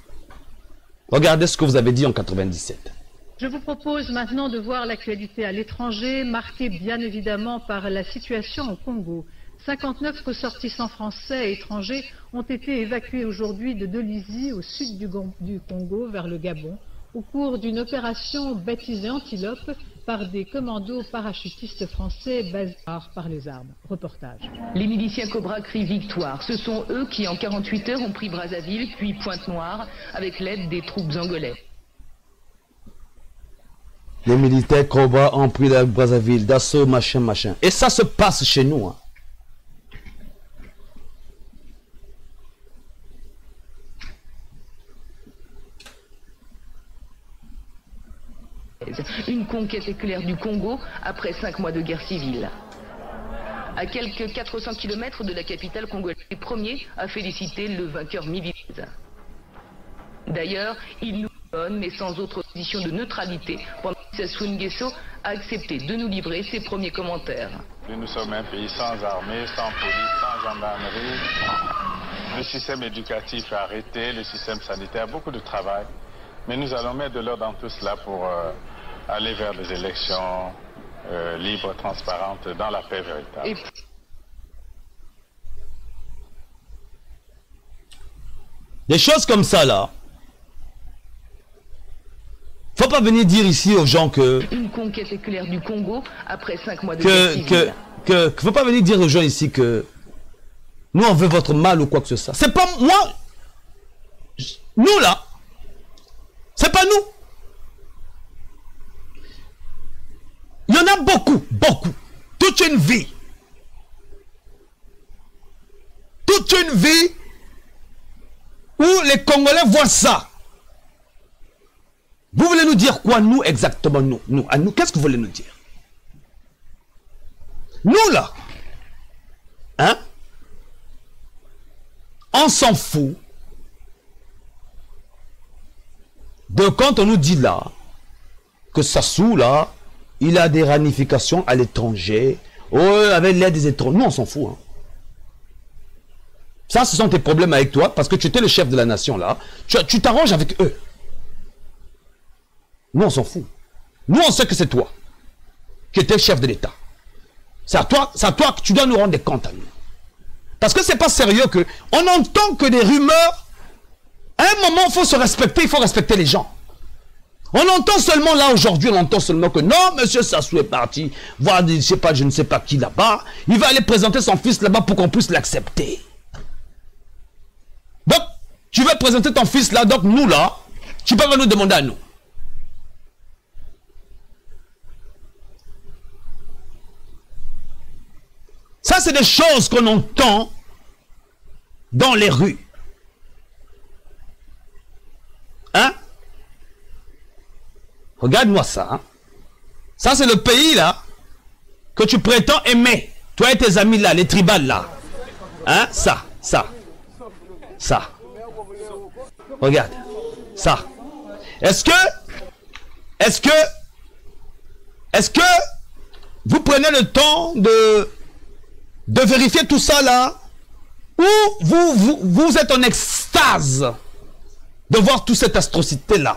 Regardez ce que vous avez dit en 97. Je vous propose maintenant de voir l'actualité à l'étranger, marquée bien évidemment par la situation au Congo. 59 ressortissants français et étrangers ont été évacués aujourd'hui de Dolisie, au sud du Congo, vers le Gabon, au cours d'une opération baptisée Antilope par des commandos parachutistes français basés par les armes. Reportage. Les miliciens Cobra crient victoire. Ce sont eux qui, en 48 heures, ont pris Brazzaville, puis Pointe-Noire, avec l'aide des troupes angolais. Les militaires Cobra ont pris la Brazzaville, d'assaut, machin, machin. Et ça se passe chez nous. Hein. Une conquête éclair du Congo après 5 mois de guerre civile. À quelques 400 km de la capitale congolaise, le premier a félicité le vainqueur militaire. D'ailleurs, il nous donne, mais sans autre position de neutralité, pendant que Sassou Nguesso a accepté de nous livrer ses premiers commentaires. Nous sommes un pays sans armée, sans police, sans gendarmerie. Le système éducatif est arrêté, le système sanitaire, beaucoup de travail. Mais nous allons mettre de l'ordre dans tout cela pour aller vers des élections libres, transparentes, dans la paix véritable. Des choses comme ça là. Faut pas venir dire ici aux gens que... Une conquête éclair du Congo après 5 mois de guerre civile. Faut pas venir dire aux gens ici que... Nous on veut votre mal ou quoi que ce soit. C'est pas moi. Nous là. C'est pas nous. Il y en a beaucoup, beaucoup. Toute une vie. Toute une vie où les Congolais voient ça. Vous voulez nous dire quoi, nous, exactement, nous, à nous, qu'est-ce que vous voulez nous dire? Nous, là, hein, on s'en fout de quand on nous dit là, que Sassou, là, il a des ramifications à l'étranger, oh, avec l'aide des étrangers. Nous, on s'en fout, hein. Ça, ce sont tes problèmes avec toi, parce que tu étais le chef de la nation, là. Tu t'arranges avec eux. Nous, on s'en fout. Nous, on sait que c'est toi qui étais chef de l'État. C'est à toi que tu dois nous rendre des comptes à nous. Parce que c'est pas sérieux que... On n'entend que des rumeurs. À un moment, il faut se respecter, il faut respecter les gens. On entend seulement là, aujourd'hui, on entend seulement que non, monsieur Sassou est parti voir je ne sais pas qui là-bas. Il va aller présenter son fils là-bas pour qu'on puisse l'accepter. Donc, tu veux présenter ton fils là, donc nous là, tu peux pas nous demander à nous. Ça, c'est des choses qu'on entend dans les rues. Hein? Regarde-moi ça. Hein? Ça, c'est le pays, là, que tu prétends aimer. Toi et tes amis, là, les tribales, là. Hein? Ça. Regarde. Ça. Est-ce que vous prenez le temps de vérifier tout ça là, ou vous êtes en extase de voir toute cette atrocité là?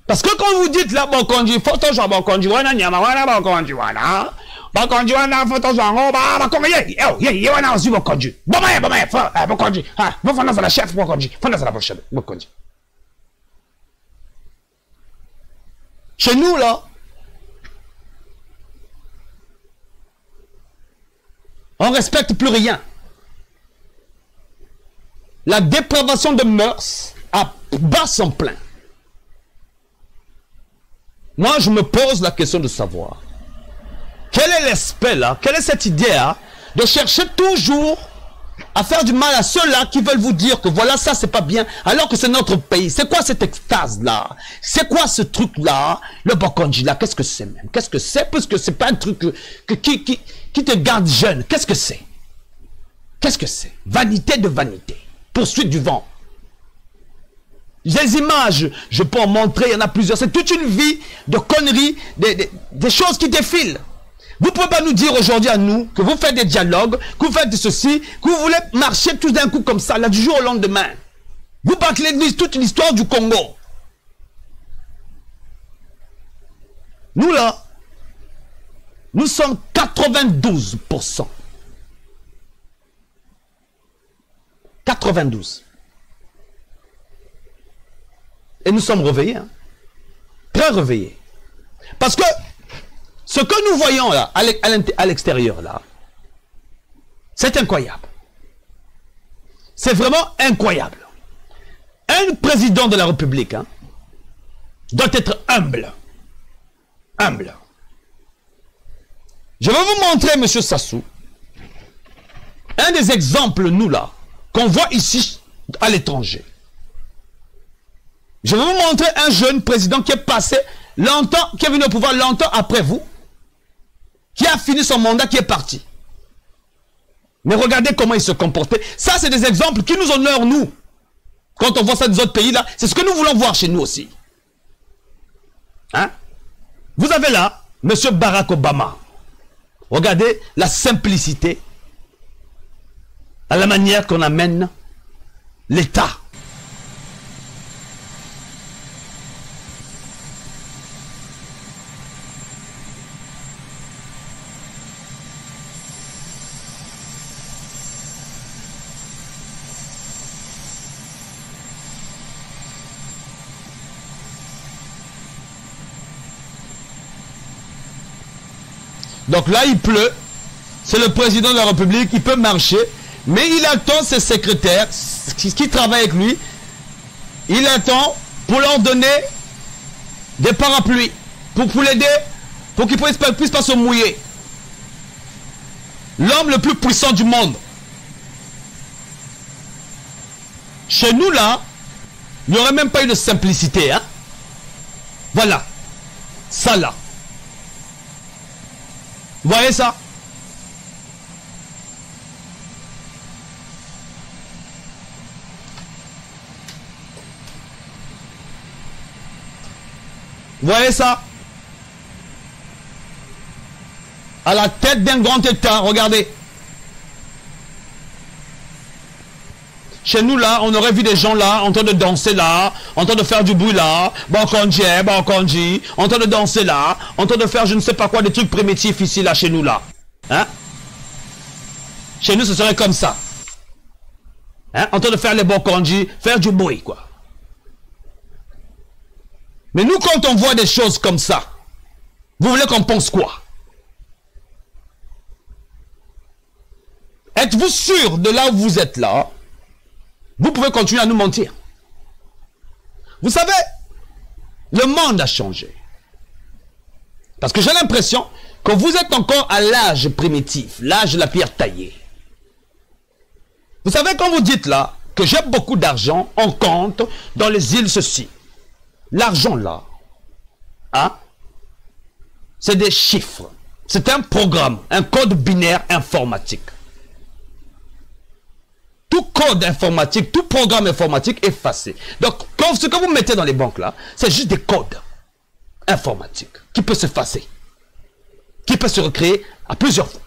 Parce que quand vous dites là, bon conduit, photo genre bon conduit, wana nyama wana bon conduit wana, bon conduit wana photo genre bah comment y wana aussi bon conduit, bon conduit, ah bon fana ça la chef bon conduit, fana ça la chef bon conduit. Chez nous là, on ne respecte plus rien. La dépravation de mœurs a bas son plein. Moi, je me pose la question de savoir quel est l'aspect là, quelle est cette idée là, de chercher toujours à faire du mal à ceux-là qui veulent vous dire que voilà, ça c'est pas bien, alors que c'est notre pays. C'est quoi cette extase là? C'est quoi ce truc là? Le Bokonji là, qu'est-ce que c'est même? Qu'est-ce que c'est? Parce que c'est pas un truc qui te garde jeune. Qu'est-ce que c'est? Qu'est-ce que c'est? Vanité de vanité. Poursuite du vent. Les images, je peux en montrer, il y en a plusieurs. C'est toute une vie de conneries, des choses qui défilent. Vous ne pouvez pas nous dire aujourd'hui à nous que vous faites des dialogues, que vous faites de ceci, que vous voulez marcher tout d'un coup comme ça, là, du jour au lendemain. Vous bâclez toute l'histoire du Congo. Nous là, nous sommes 92%. 92. Et nous sommes réveillés, hein? Très réveillés. Parce que ce que nous voyons là, à l'extérieur là, c'est incroyable. C'est vraiment incroyable. Un président de la République, hein, doit être humble. Humble. Je vais vous montrer, M. Sassou, un des exemples, nous là, qu'on voit ici à l'étranger. Je vais vous montrer un jeune président qui est passé longtemps, qui est venu au pouvoir longtemps après vous, qui a fini son mandat, qui est parti. Mais regardez comment il se comportait. Ça, c'est des exemples qui nous honorent, nous. Quand on voit ça dans d'autres pays, là, c'est ce que nous voulons voir chez nous aussi. Hein? Vous avez là, M. Barack Obama. Regardez la simplicité, à la manière qu'on amène l'État. Donc là, il pleut. C'est le président de la République. Il peut marcher. Mais il attend ses secrétaires qui travaillent avec lui. Il attend pour leur donner des parapluies. Pour l'aider. Pour qu'il ne puisse pas se mouiller. L'homme le plus puissant du monde. Chez nous, là, il n'y aurait même pas eu de simplicité. Hein? Voilà. Ça, là. Vous voyez ça? Vous voyez ça? À la tête d'un grand État, regardez. Chez nous là, on aurait vu des gens là, en train de danser là, en train de faire du bruit là, en train de danser là, en train de faire je ne sais pas quoi, des trucs primitifs ici là, chez nous là. Hein? Chez nous, ce serait comme ça. Hein? En train de faire les bokonji, faire du bruit quoi. Mais nous, quand on voit des choses comme ça, vous voulez qu'on pense quoi? Êtes-vous sûr de là où vous êtes là? Vous pouvez continuer à nous mentir. Vous savez, le monde a changé. Parce que j'ai l'impression que vous êtes encore à l'âge primitif, l'âge de la pierre taillée. Vous savez, quand vous dites là, que j'ai beaucoup d'argent en compte dans les îles ceci, l'argent là, hein, c'est des chiffres. C'est un programme, un code binaire informatique. Tout code informatique, tout programme informatique est effacé. Donc, ce que vous mettez dans les banques là, c'est juste des codes informatiques qui peuvent s'effacer, qui peuvent se recréer à plusieurs fois.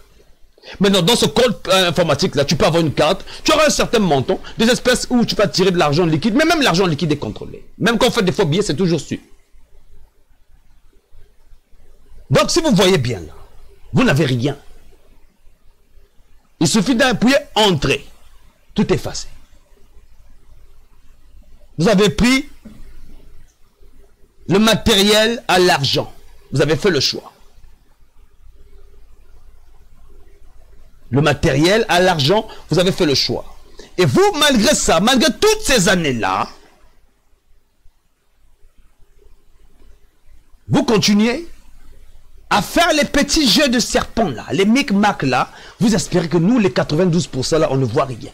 Maintenant, dans ce code informatique là, tu peux avoir une carte, tu auras un certain montant, des espèces où tu peux tirer de l'argent liquide, mais même l'argent liquide est contrôlé. Même quand on fait des faux billets, c'est toujours su. Donc, si vous voyez bien là, vous n'avez rien. Il suffit d'appuyer Entrée. Tout est effacé. Vous avez pris le matériel à l'argent. Vous avez fait le choix. Le matériel à l'argent, vous avez fait le choix. Et vous, malgré ça, malgré toutes ces années-là, vous continuez à faire les petits jeux de serpent là, les micmacs là. Vous espérez que nous, les 92% là, on ne voit rien.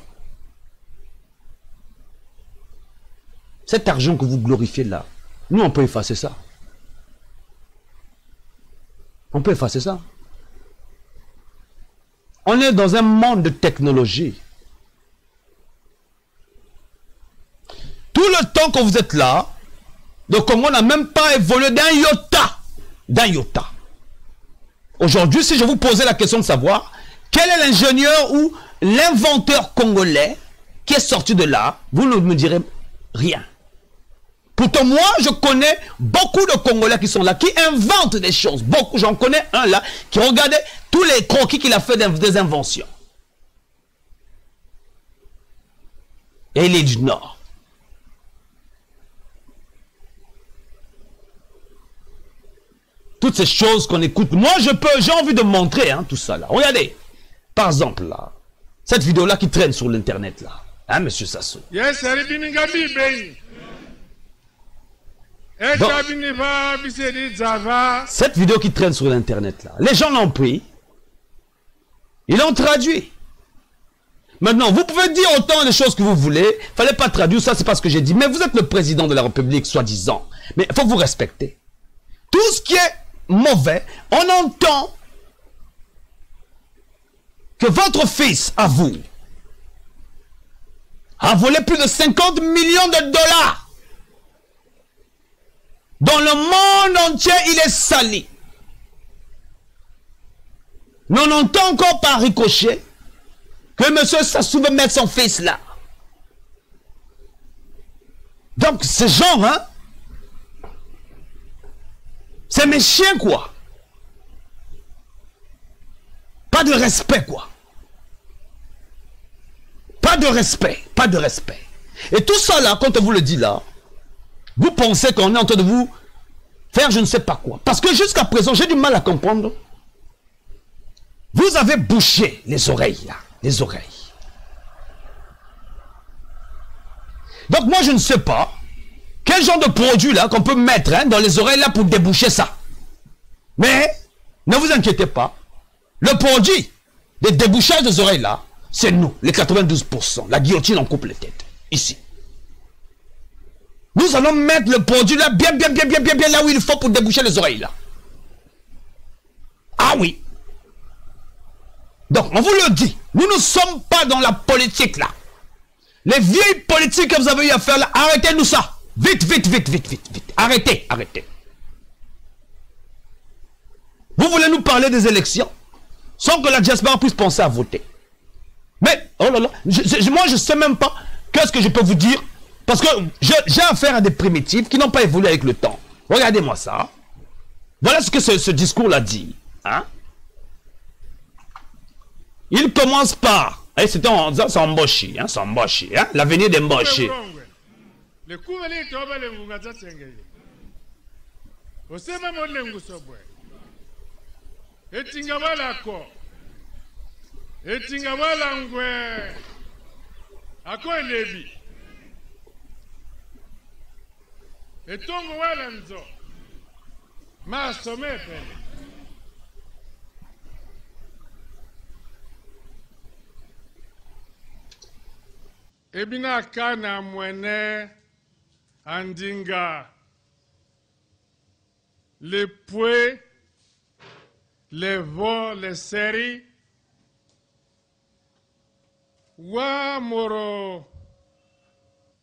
Cet argent que vous glorifiez là, nous on peut effacer ça. On peut effacer ça. On est dans un monde de technologie. Tout le temps que vous êtes là, le Congo n'a même pas évolué d'un iota. D'un iota. Aujourd'hui, si je vous posais la question de savoir quel est l'ingénieur ou l'inventeur congolais qui est sorti de là, vous ne me direz rien. Pourtant, moi, je connais beaucoup de Congolais qui sont là, qui inventent des choses. Beaucoup, j'en connais un là, qui regardait tous les croquis qu'il a fait des inventions. Et il est du Nord. Toutes ces choses qu'on écoute. Moi, j'ai envie de montrer tout ça là. Regardez. Par exemple, là. Cette vidéo-là qui traîne sur l'internet là. Hein, monsieur Sassou? Yes, Donc, cette vidéo qui traîne sur l'internet là. Les gens l'ont pris. Ils l'ont traduit. Maintenant, vous pouvez dire autant de choses que vous voulez. Il ne fallait pas traduire ça, c'est pas ce que j'ai dit. Mais vous êtes le président de la République, soi-disant. Mais il faut vous respecter. Tout ce qui est mauvais, on entend que votre fils, à vous, a volé plus de 50 millions de dollars. Dans le monde entier, il est sali. Mais on entend encore par ricochet que M. Sassou veut mettre son fils là. Donc, ces gens, c'est mes chiens, quoi. Pas de respect, quoi. Pas de respect, pas de respect. Et tout ça là, quand on vous le dit là, vous pensez qu'on est en train de vous faire je ne sais pas quoi. Parce que jusqu'à présent, j'ai du mal à comprendre. Vous avez bouché les oreilles là, les oreilles. Donc moi je ne sais pas quel genre de produit là qu'on peut mettre dans les oreilles là pour déboucher ça. Mais ne vous inquiétez pas. Le produit de débouchage des oreilles là, c'est nous, les 92%. La guillotine en coupe les têtes. Ici. Nous allons mettre le produit là bien là où il faut pour déboucher les oreilles là. Ah oui. Donc on vous le dit, nous ne sommes pas dans la politique là. Les vieilles politiques que vous avez eu à faire là, arrêtez-nous ça. Vite. Arrêtez. Vous voulez nous parler des élections sans que la diaspora puisse penser à voter. Mais, oh là là, moi je ne sais même pas qu'est-ce que je peux vous dire. Parce que j'ai affaire à des primitifs qui n'ont pas évolué avec le temps. Regardez-moi ça. Voilà ce que ce discours-là dit. Il commence par... C'était en disant c'est Mboshi. C'est Mboshi. L'avenir de Mboshi. Etongo wala nzo masome pele ebina kana mwene andinga les poids, les vols, les séries wa moro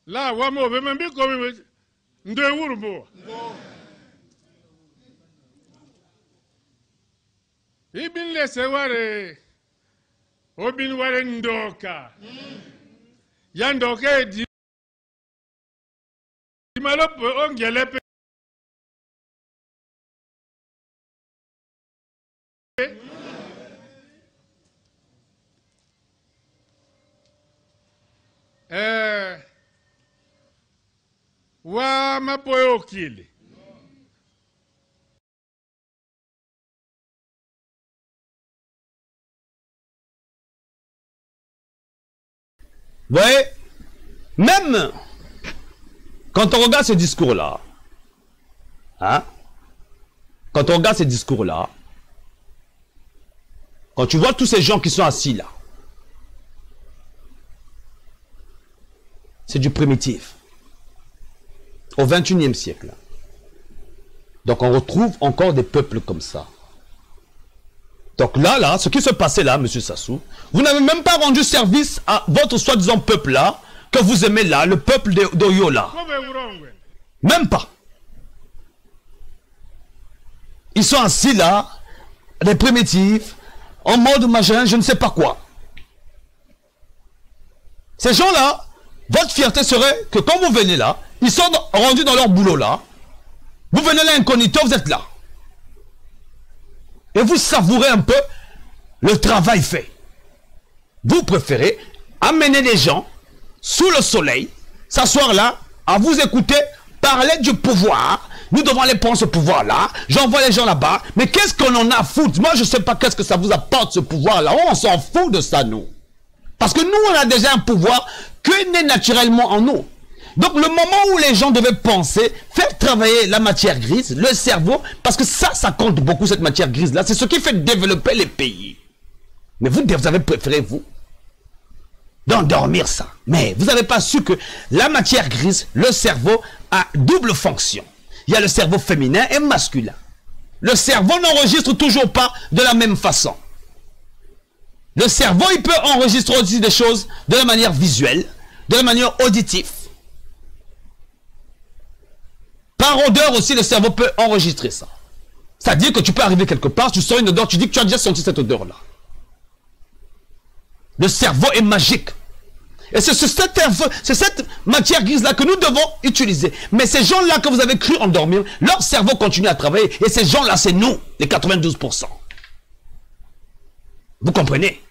la wa mo be membi ko nde wurbo ibin lese ware obin ware ndoka ya ndoka di malo ongele pe wa mapoyo kili Vous voyez, même quand on regarde ce discours-là, quand on regarde ce discours-là, quand tu vois tous ces gens qui sont assis là, c'est du primitif. Au XXIe siècle. Donc on retrouve encore des peuples comme ça. Donc là, ce qui se passait là, monsieur Sassou, vous n'avez même pas rendu service à votre soi-disant peuple là, que vous aimez là, le peuple d'Oyo là. Même pas. Ils sont assis là, des primitifs, en mode machin, je ne sais pas quoi. Ces gens-là, votre fierté serait que quand vous venez là, ils sont rendus dans leur boulot là, vous venez là incognito, vous êtes là. Et vous savourez un peu le travail fait. Vous préférez amener des gens sous le soleil, s'asseoir là, à vous écouter, parler du pouvoir. Nous devons aller prendre ce pouvoir-là. J'envoie les gens là-bas. Mais qu'est-ce qu'on en a à foutre? Moi, je ne sais pas qu'est-ce que ça vous apporte, ce pouvoir-là. On s'en fout de ça, nous. Parce que nous, on a déjà un pouvoir qui naît naturellement en nous. Donc, le moment où les gens devaient penser, faire travailler la matière grise, le cerveau, parce que ça compte beaucoup, cette matière grise-là. C'est ce qui fait développer les pays. Mais vous avez préféré, vous, d'endormir ça. Mais vous n'avez pas su que la matière grise, le cerveau, a double fonction. Il y a le cerveau féminin et masculin. Le cerveau n'enregistre toujours pas de la même façon. Le cerveau, il peut enregistrer aussi des choses de la manière visuelle, de la manière auditive. Par odeur aussi, le cerveau peut enregistrer ça. C'est-à-dire que tu peux arriver quelque part, tu sens une odeur, tu dis que tu as déjà senti cette odeur-là. Le cerveau est magique. Et c'est cette matière grise-là que nous devons utiliser. Mais ces gens-là que vous avez cru endormir, leur cerveau continue à travailler. Et ces gens-là, c'est nous, les 92%. Vous comprenez?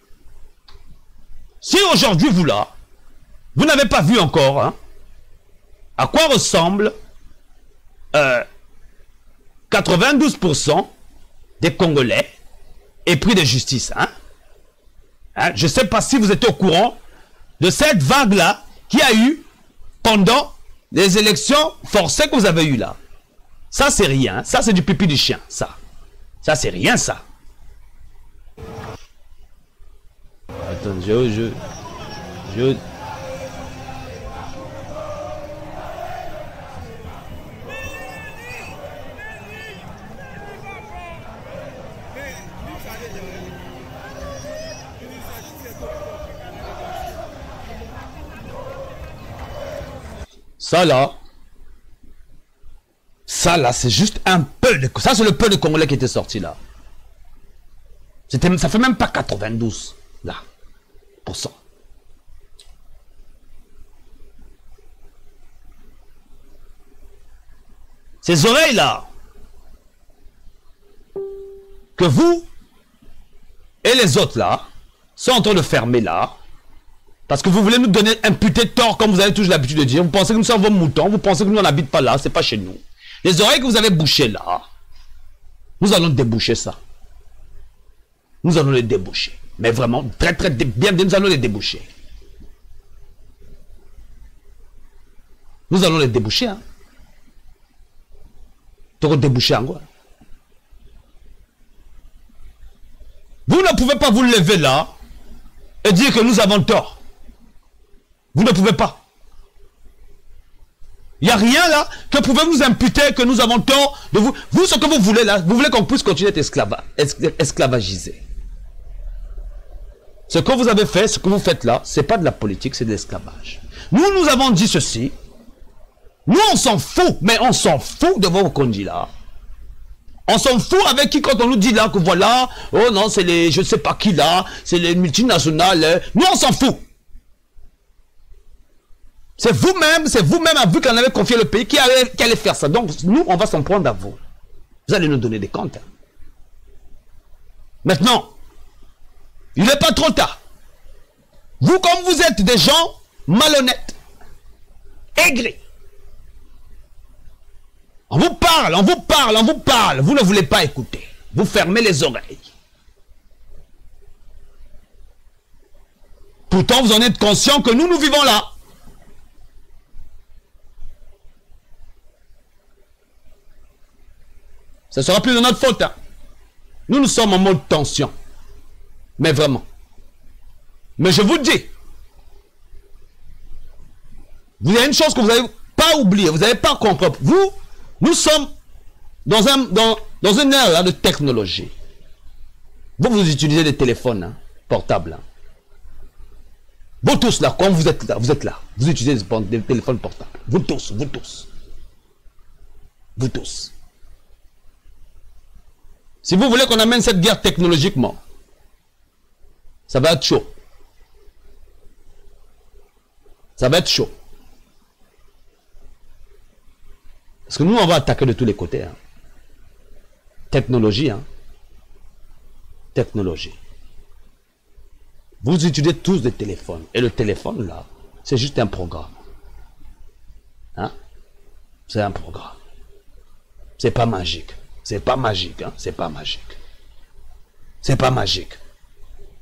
Si aujourd'hui, vous là, vous n'avez pas vu encore, hein, à quoi ressemble 92% des Congolais épris de justice. Hein? Je ne sais pas si vous êtes au courant de cette vague-là qui a eu pendant les élections forcées que vous avez eues là. Ça, c'est rien. Ça, c'est du pipi du chien. Ça, c'est rien, ça. Attends, je... Ça là, c'est juste un peu de... Ça, c'est le peu de Congolais qui était sorti là. Ça fait même pas 92 là, %. Ces oreilles là, que vous et les autres là, sont en train de fermer là, parce que vous voulez nous donner imputer tort, comme vous avez toujours l'habitude de dire. Vous pensez que nous sommes vos moutons, vous pensez que nous n'habitons pas là, c'est pas chez nous. Les oreilles que vous avez bouchées là, nous allons déboucher ça. Nous allons les déboucher. Mais vraiment, très très bien, nous allons les déboucher. Nous allons les déboucher. Hein. Tu vas déboucher en quoi? Vous ne pouvez pas vous lever là et dire que nous avons tort. Vous ne pouvez pas. Il n'y a rien là que pouvez nous imputer que nous avons tort de vous. Vous, ce que vous voulez là, vous voulez qu'on puisse continuer d'être esclavagisé. Ce que vous avez fait, ce que vous faites là, ce n'est pas de la politique, c'est de l'esclavage. Nous avons dit ceci. Nous, on s'en fout, mais on s'en fout de vos conduits là. On s'en fout avec qui quand on nous dit là que voilà, oh non, c'est les, je ne sais pas qui là, c'est les multinationales. Nous, on s'en fout. C'est vous-même, à vous qu'on avait confié le pays qui allait faire ça. Donc, nous, on va s'en prendre à vous. Vous allez nous donner des comptes. Hein. Maintenant, il n'est pas trop tard. Vous, comme vous êtes des gens malhonnêtes, aigris, on vous parle, on vous parle, on vous parle. Vous ne voulez pas écouter. Vous fermez les oreilles. Pourtant, vous en êtes conscient que nous vivons là. Ce ne sera plus de notre faute. Hein. Nous sommes en mode tension. Mais vraiment. Mais je vous dis, vous avez une chose que vous n'avez pas oubliée, vous n'avez pas compris. Nous sommes dans une ère là, de technologie. Vous utilisez des téléphones hein, portables. Hein. Vous tous là, quand vous êtes là, vous utilisez des téléphones portables. Vous tous. Si vous voulez qu'on amène cette guerre technologiquement, ça va être chaud. Ça va être chaud. Parce que nous, on va attaquer de tous les côtés. Hein. Technologie. Hein. Technologie. Vous utilisez tous des téléphones. Et le téléphone, là, c'est juste un programme. Hein? C'est un programme. C'est pas magique. C'est pas magique. Hein? C'est pas magique. C'est pas magique.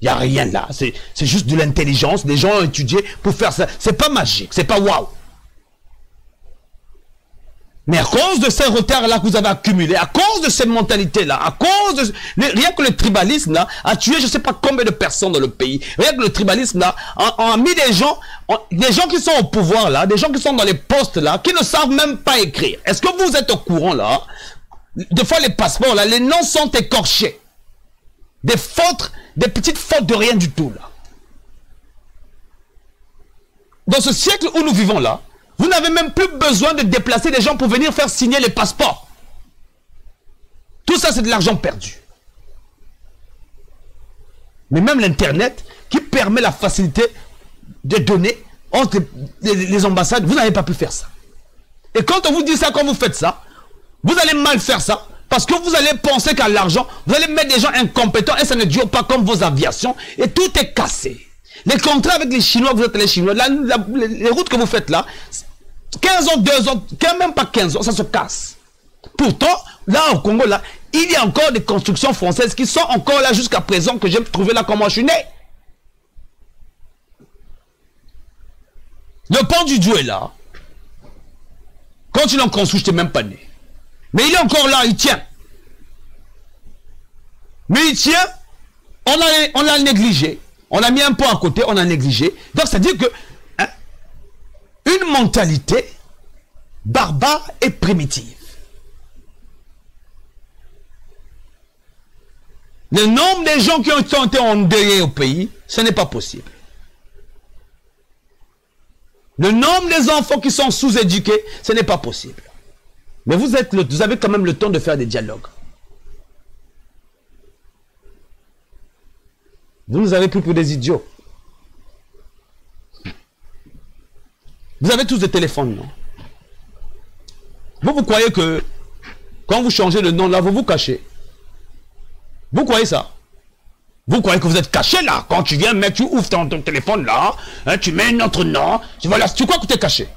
Il n'y a rien là. C'est juste de l'intelligence. Les gens ont étudié pour faire ça. C'est pas magique. C'est pas waouh. Mais à cause de ces retards-là que vous avez accumulés, à cause de cette mentalité-là, à cause de... Rien que le tribalisme, là, a tué je ne sais pas combien de personnes dans le pays. Rien que le tribalisme, là, on a mis des gens qui sont au pouvoir, là, des gens qui sont dans les postes, là, qui ne savent même pas écrire. Est-ce que vous êtes au courant, là? Des fois, les passeports, là, les noms sont écorchés. Des fautes, des petites fautes de rien du tout, là. Dans ce siècle où nous vivons, là, vous n'avez même plus besoin de déplacer des gens pour venir faire signer les passeports. Tout ça, c'est de l'argent perdu. Mais même l'Internet, qui permet la facilité de donner entre les ambassades, vous n'avez pas pu faire ça. Et quand on vous dit ça, quand vous faites ça, vous allez mal faire ça, parce que vous allez penser qu'à l'argent, vous allez mettre des gens incompétents et ça ne dure pas comme vos aviations, et tout est cassé. Les contrats avec les Chinois, vous êtes les Chinois, les routes que vous faites là, 15 ans, 2 ans, même pas 15 ans, ça se casse. Pourtant, là au Congo, là, il y a encore des constructions françaises qui sont encore là jusqu'à présent, que j'ai trouvé là comment je suis né. Le pont du Dieu est là. Quand ils l'ont construit, je n'étais même pas né. Mais il est encore là, il tient. Mais il tient, on l'a négligé. On a mis un pont à côté, on a négligé. Donc, c'est-à-dire que hein, une mentalité barbare et primitive. Le nombre de gens qui ont été endeuillés au pays, ce n'est pas possible. Le nombre des enfants qui sont sous-éduqués, ce n'est pas possible. Mais vous avez quand même le temps de faire des dialogues. Vous nous avez pris pour des idiots. Vous avez tous des téléphones, non? Vous croyez que quand vous changez le nom là, vous vous cachez? Vous croyez ça? Vous croyez que vous êtes caché là? Quand tu viens, tu ouvres ton téléphone là, hein, tu mets notre nom, voilà, tu crois que tu es caché?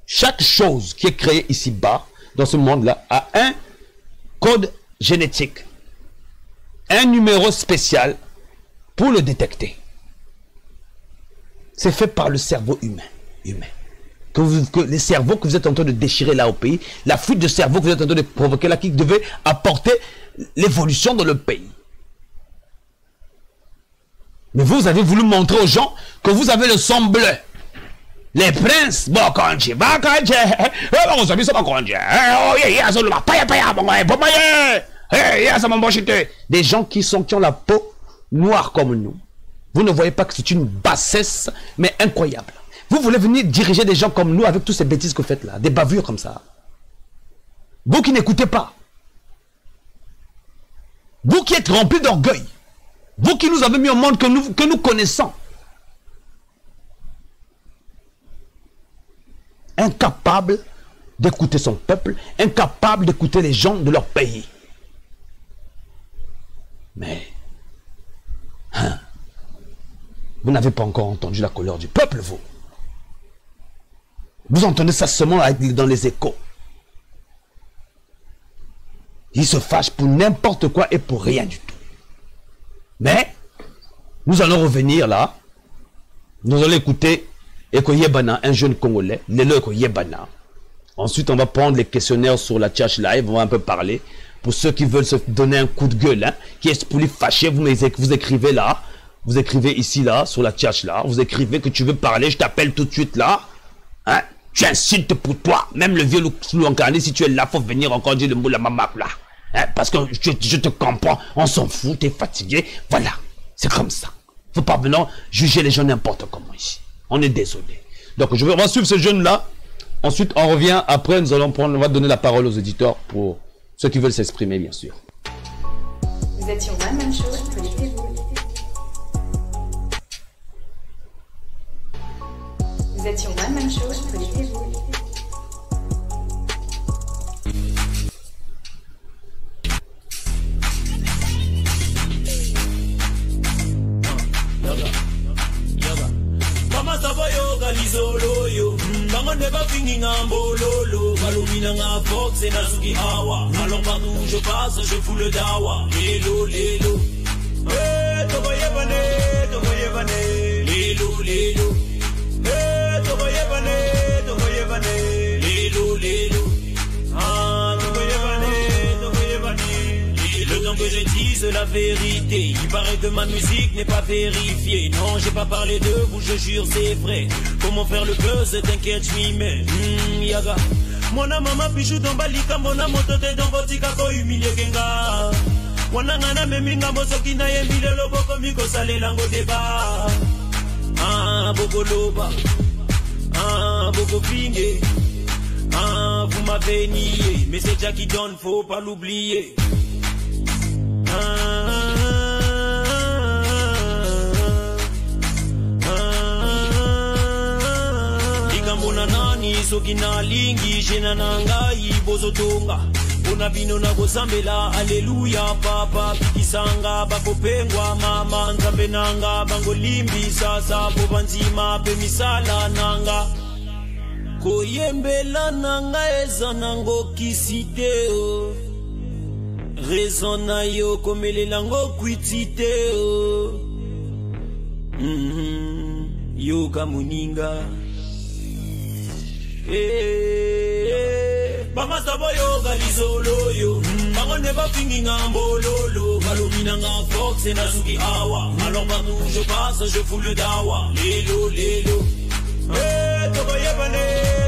Chaque chose qui est créée ici-bas, dans ce monde-là, a un code génétique, un numéro spécial pour le détecter. C'est fait par le cerveau humain. Que les cerveaux que vous êtes en train de déchirer là au pays, la fuite de cerveau que vous êtes en train de provoquer là, qui devait apporter l'évolution dans le pays. Mais vous avez voulu montrer aux gens que vous avez le sang bleu. Les princes, des gens qui ont la peau noire comme nous. Vous ne voyez pas que c'est une bassesse, mais incroyable. Vous voulez venir diriger des gens comme nous avec toutes ces bêtises que vous faites là, des bavures comme ça. Vous qui n'écoutez pas. Vous qui êtes remplis d'orgueil. Vous qui nous avez mis au monde que nous connaissons. Incapable d'écouter son peuple, incapable d'écouter les gens de leur pays. Mais, hein, vous n'avez pas encore entendu la colère du peuple, vous. Vous entendez ça seulement dans les échos. Ils se fâchent pour n'importe quoi et pour rien du tout. Mais, nous allons revenir là. Nous allons écouter Eko Yebana, un jeune Congolais, Lelo Eko Yebana. Ensuite, on va prendre les questionnaires sur la Tchatch Live, on va un peu parler. Pour ceux qui veulent se donner un coup de gueule, hein, qui est pour les fâcher, vous écrivez là, vous écrivez ici là, sur la Tchatch là, vous écrivez que tu veux parler, je t'appelle tout de suite là. Hein, tu insultes pour toi, même le vieux loup incarné, si tu es là, faut venir encore dire le mot la mamak là. Hein, parce que je te comprends, on s'en fout, t'es fatigué, voilà, c'est comme ça. Faut pas venir juger les gens n'importe comment ici. On est désolé. Donc on va suivre ce jeune là. Ensuite, on revient. Après, on va donner la parole aux éditeurs pour ceux qui veulent s'exprimer, bien sûr. Vous êtes sur One Man Show, connectez-vous. Vous êtes sur One Man Show, connectez-vous. Mama Savoyo, Galizolo, yo. Maman never thinking I'm bololo. Malumina nga fox et Nazuki Awa. Alors partout où je passe, je fous le dawa. Lélo, lélo. Eh, Togoye Bane, Togoye Bane. Lélo, lélo. Eh, Togoye Bane, Togoye Bane. Lélo, lélo. Ah, Togoye Bane, Togoye Bane. Le temps que je dise la vérité, il paraît que ma musique n'est pas vérifiée. Non, j'ai pas parlé de vous, je jure c'est vrai. Comment faire le buzz, t'inquiète, je m'y mets. Yaga. Mona mama pichou dans balika, mona motote dans botika ko humilié kenga. Wana ngana meminga mosoki na yembile loboko miko sale lango deba. Ah, boko loba. Ah, boko pingue. Ah, vous m'avez nié, mais c'est Jackie Don, faut pas l'oublier. Ikambona nani soki na lingi jena nangai bozotonga bona bino na kosambela aleluya papa pikisanga bakopengwa mama nzambe nanga bangolimbi sasa po banzima pe misala nanga koyembela nanga eza nango kisite o raison na yo komele lango kwitite o yo kamuninga Mama Savoyo Galizolo yo. Bango never thinking I'm bololo. Malumina nga fox et Nazuki Awa. Alors partout où je passe, je fous le dawa. Lélo, lélo. Eh, Togoye Bane,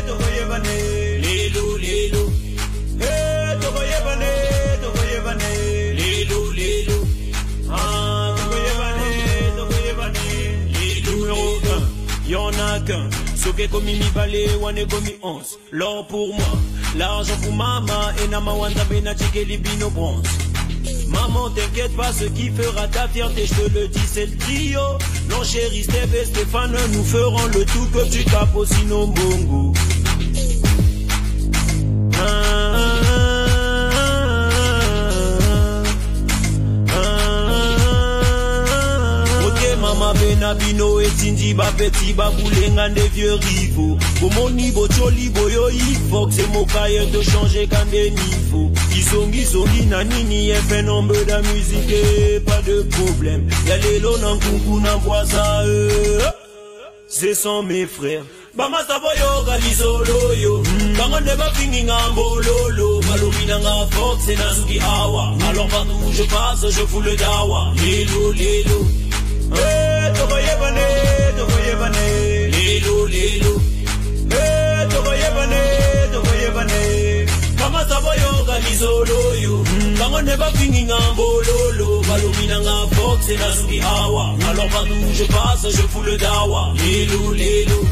Togoye Bane. Lélo, lélo. Eh, Togoye Bane, Togoye Bane. Lélo, lélo. Ah, Togoye Bane, Togoye Bane. Lélo, numéro 1, y'en a qu'un. Soke komi mi balé, wane komi 11. L'or pour moi, l'argent pour maman. Et nama wanda bena tcheke libino bronze. Maman t'inquiète pas, ce qui fera ta fierté, je te le dis c'est le trio. Non chérie, Steve et Stéphane, nous ferons le tout que tu tapes aussi nos bongo. Mama benabino etindi ba petit ba boulenga des vieux rivaux. Bomoni bocholi boyo il faut que c'est mokaye de changer quand des niveaux. Isongi na nini et fait nombre de musique et pas de problème. Y'a les lots nan coucou nan boisa ce sont mes frères. Mama Savoyo Galizolo yo. Bango never thinking I'm bololo. Malumina nga fox et Nazuki Awa. Alors partout où je passe, je fous le dawa. Lélo, lélo. Eh, Togoye Bane, Togoye Bane. Lélo, lélo. Eh, Togoye Bane, Togoye Bane. Mama Savoyo Galizolo yo. Bango never thinking I'm bololo. Malumina nga fox et Nazuki Awa. Alors partout où je passe, je fous le dawa. Lélo, lélo.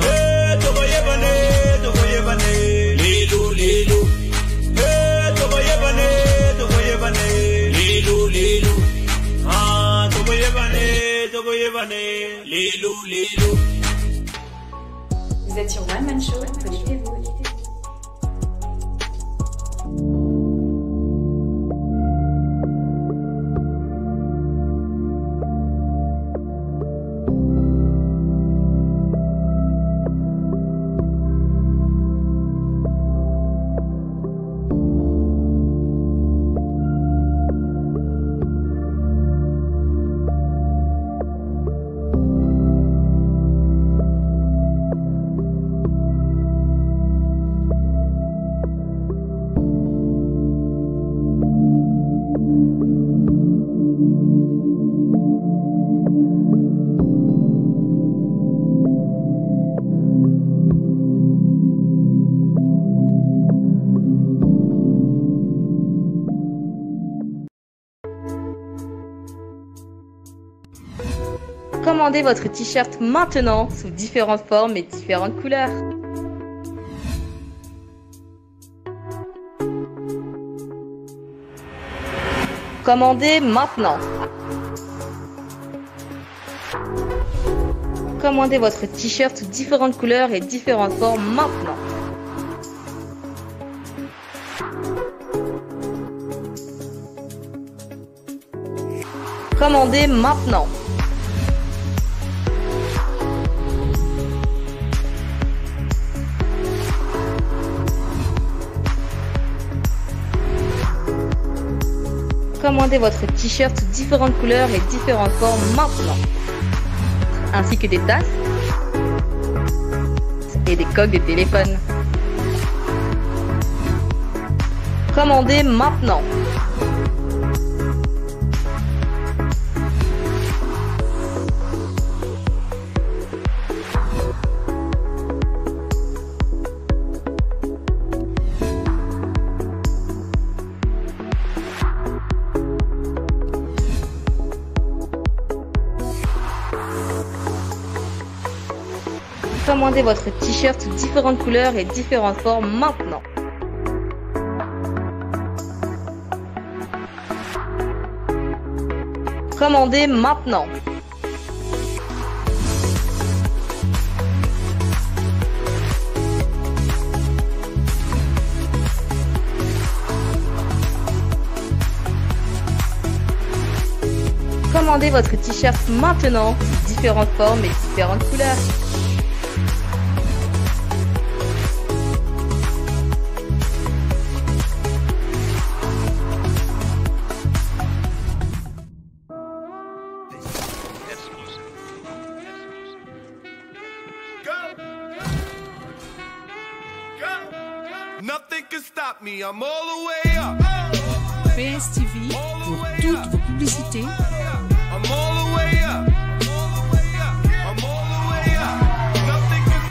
Eh, Togoye Bane, Togoye Bane. Lélo, lélo. Eh, Togoye Bane, Togoye Bane. Lélo, lélo. Ah, Togoye Bane, lélo, lélo. Vous êtes sur One Man Show, connectez-vous. Commandez votre t-shirt maintenant sous différentes formes et différentes couleurs. Commandez maintenant. Commandez votre t-shirt sous différentes couleurs et différentes formes maintenant. Commandez maintenant. Commandez votre t-shirt sous différentes couleurs et différentes formes maintenant. Ainsi que des tasses et des coques de téléphone. Commandez maintenant. Commandez votre t-shirt sous différentes couleurs et différentes formes maintenant. Commandez maintenant. Commandez votre t-shirt maintenant sous différentes formes et différentes couleurs. I'm all the way up. PSTV pour toutes vos publicités. I'm all the way up. I'm all the way up.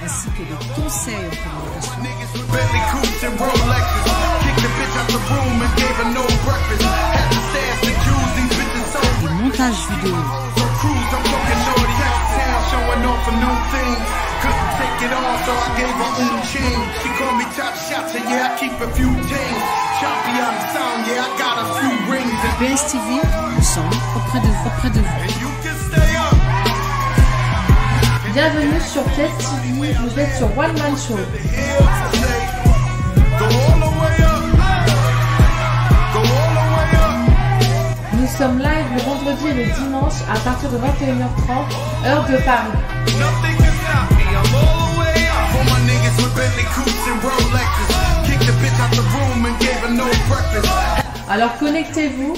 Ainsi que des conseils en communication. Niggas with Bentley coupes and Rolexes. Kick the bitch out the room and gave her no breakfast. Had to stash the Jews, these bitches so des montages vidéo. On cruise, I'm looking naughty. Town showing off a new thing. Couldn't take it off, so I gave her un chain. She called me top shot, so yeah, I keep a few things. Champion sound, yeah, I got a few rings. PSTV, nous sommes auprès de vous, Bienvenue sur PSTV, vous êtes sur One Man Show. Nous sommes live le vendredi et le dimanche à partir de 21h30, heure de Paris. Alors connectez-vous.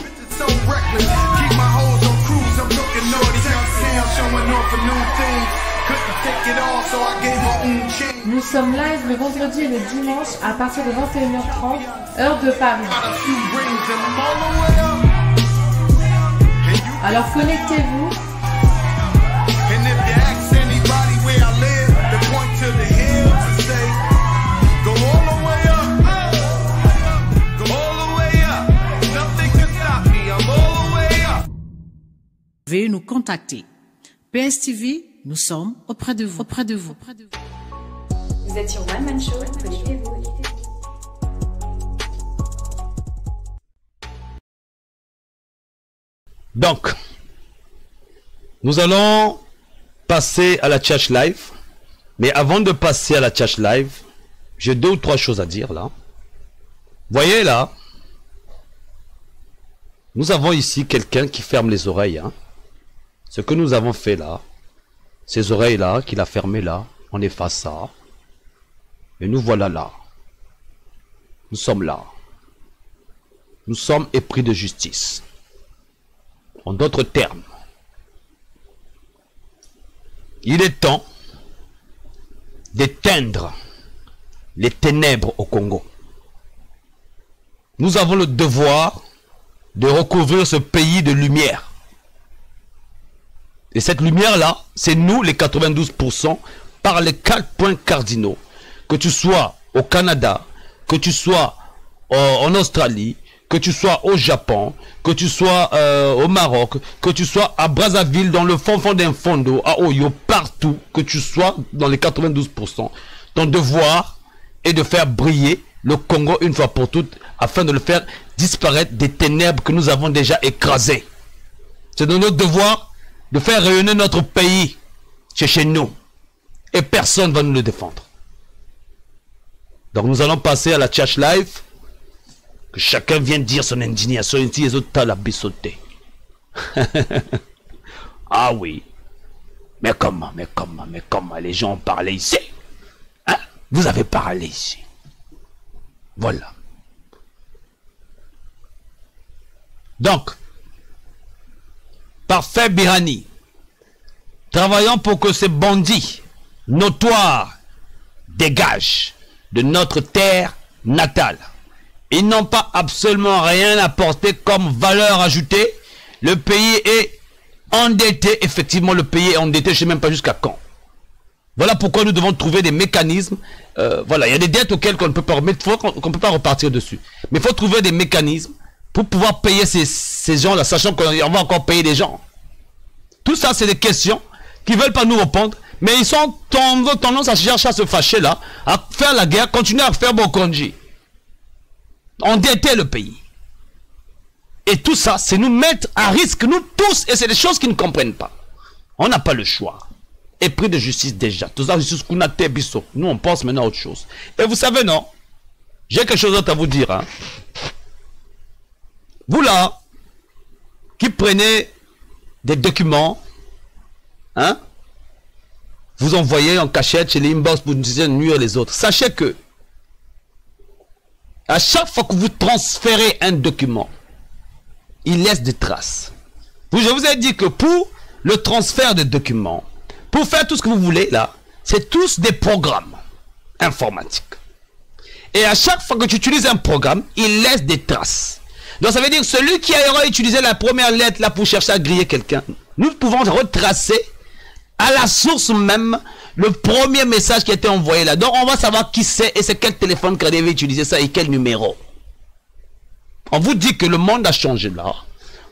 Nous sommes live le vendredi et le dimanche à partir de 21h30, heure de Paris. Alors connectez-vous. Veuillez nous contacter. PSTV, nous sommes auprès de vous, Vous êtes sur One Man Show, connectez-vous. Donc, nous allons passer à la chat live. Mais avant de passer à la chat live, j'ai 2 ou 3 choses à dire là. Voyez là, nous avons ici quelqu'un qui ferme les oreilles. Hein. Ce que nous avons fait là, ces oreilles là, qu'il a fermées là, on efface ça. Et nous voilà là. Nous sommes là. Nous sommes épris de justice. En d'autres termes, il est temps d'éteindre les ténèbres au Congo. Nous avons le devoir de recouvrir ce pays de lumière. Et cette lumière-là, c'est nous les 92% par les 4 points cardinaux. Que tu sois au Canada, que tu sois en Australie, que tu sois au Japon, que tu sois au Maroc, que tu sois à Brazzaville, dans le fond d'un fondo, à Oyo, partout, que tu sois dans les 92%. Ton devoir est de faire briller le Congo une fois pour toutes, afin de le faire disparaître des ténèbres que nous avons déjà écrasées. C'est de notre devoir de faire rayonner notre pays chez nous. Et personne ne va nous le défendre. Donc nous allons passer à la Tchatch Live. Que chacun vienne dire son indignation. Ici, les autres la bissoté. Ah oui. Mais comment les gens ont parlé ici? Hein? Vous avez parlé ici. Voilà. Donc, Parfait Birani, travaillons pour que ces bandits notoires dégagent de notre terre natale. Ils n'ont pas absolument rien apporté comme valeur ajoutée. Le pays est endetté. Effectivement, le pays est endetté. Je ne sais même pas jusqu'à quand. Voilà pourquoi nous devons trouver des mécanismes. Voilà, il y a des dettes auxquelles on ne peut pas remettre, qu'on peut pas repartir dessus. Mais il faut trouver des mécanismes pour pouvoir payer ces gens-là, sachant qu'on va encore payer des gens. Tout ça, c'est des questions qui ne veulent pas nous répondre. Mais ils sont tendance à chercher à se fâcher là, à faire la guerre, continuer à faire Bokonji. Endetter le pays. Et tout ça, c'est nous mettre à risque, nous tous, et c'est des choses qu'ils ne comprennent pas. On n'a pas le choix. Et pris de justice déjà. Tout ça, justice qu'on a bisso. Nous, on pense maintenant à autre chose. Et vous savez, non? J'ai quelque chose d'autre à vous dire. Hein? Vous là, qui prenez des documents, hein? Vous envoyez en cachette chez les inbox pour nuire les autres. Sachez que, à chaque fois que vous transférez un document, il laisse des traces. Je vous ai dit que pour le transfert de documents, pour faire tout ce que vous voulez là, c'est tous des programmes informatiques. Et à chaque fois que tu utilises un programme, il laisse des traces. Donc ça veut dire que celui qui aura utilisé la première lettre là pour chercher à griller quelqu'un, nous pouvons retracer à la source même le premier message qui a été envoyé là. Donc on va savoir qui c'est et c'est quel téléphone qui avait utilisé ça et quel numéro. On vous dit que le monde a changé là.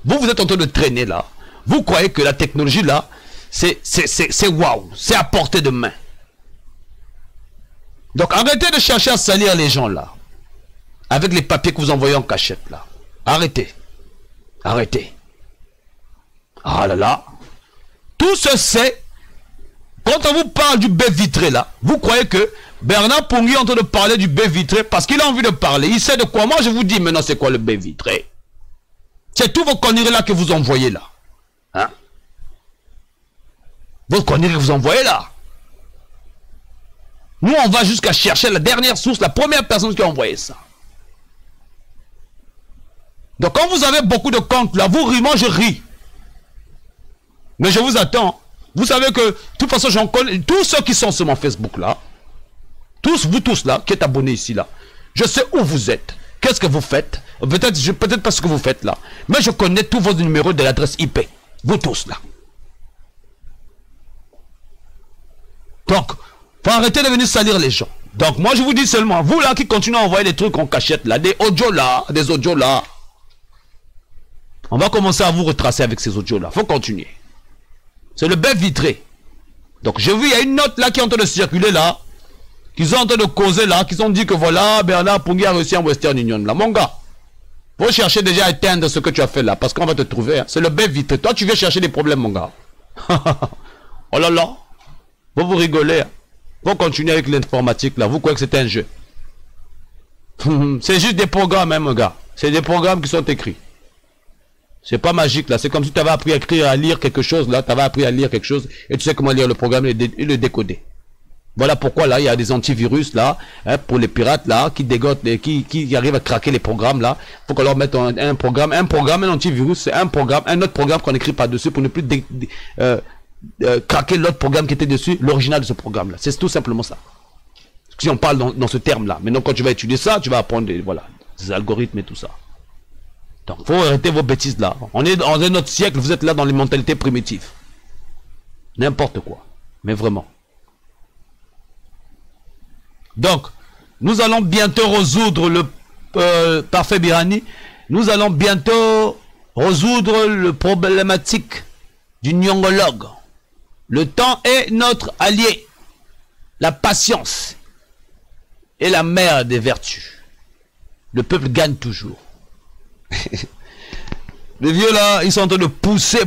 Vous êtes en train de traîner là. Vous croyez que la technologie là, c'est waouh, c'est à portée de main. Donc arrêtez de chercher à salir les gens là. Avec les papiers que vous envoyez en cachette là. Arrêtez. Arrêtez. Ah là là. Tout ce c'est. Quand on vous parle du baie vitré là, vous croyez que Bernard Pongui est en train de parler du baie vitré parce qu'il a envie de parler. Il sait de quoi. Moi je vous dis maintenant c'est quoi le baie vitré. C'est tous vos conneries là que vous envoyez là. Hein? Vos conneries que vous envoyez là. Nous on va jusqu'à chercher la dernière source, la première personne qui a envoyé ça. Donc quand vous avez beaucoup de comptes là, vous riez, moi je ris. Mais je vous attends. Vous savez que, de toute façon, j'en connais tous ceux qui sont sur mon Facebook là. Tous, vous tous là, qui êtes abonnés ici là. Je sais où vous êtes. Qu'est-ce que vous faites? Peut-être pas ce que vous faites là. Mais je connais tous vos numéros de l'adresse IP. Vous tous là. Donc, faut arrêter de venir salir les gens. Donc, moi je vous dis seulement, vous là qui continuez à envoyer des trucs en cachette là, des audios là. On va commencer à vous retracer avec ces audios là. Faut continuer. C'est le baie vitré. Donc j'ai vu, il y a une note là qui est en train de circuler là. Qu'ils sont en train de causer là. Qu'ils ont dit que voilà, Bernard Pongui a réussi en Western Union là. Mon gars, faut chercher déjà à éteindre ce que tu as fait là. Parce qu'on va te trouver. Hein. C'est le baie vitré. Toi tu viens chercher des problèmes mon gars. Oh là là. Vous rigolez. Hein. Faut continuer avec l'informatique là. Vous croyez que c'est un jeu. C'est juste des programmes hein mon gars. C'est des programmes qui sont écrits. C'est pas magique là, c'est comme si tu avais appris à écrire, à lire quelque chose là, tu avais appris à lire quelque chose et tu sais comment lire le programme et le décoder. Voilà pourquoi là, il y a des antivirus là, hein, pour les pirates là, qui dégotent, qui arrivent à craquer les programmes là. Faut qu'on leur mette un programme, un antivirus, c'est un programme, un autre programme qu'on écrit par-dessus pour ne plus craquer l'autre programme qui était dessus, l'original de ce programme là. C'est tout simplement ça. Si on parle dans ce terme là, maintenant quand tu vas étudier ça, tu vas apprendre des algorithmes et tout ça. Donc, faut arrêter vos bêtises là. On est dans un autre siècle, vous êtes là dans les mentalités primitives. N'importe quoi. Mais vraiment. Donc, nous allons bientôt résoudre le Parfait Birani. Nous allons bientôt résoudre le problématique du nyongologue. Le temps est notre allié. La patience est la mère des vertus. le peuple gagne toujours. Les vieux là, ils sont en train de pousser.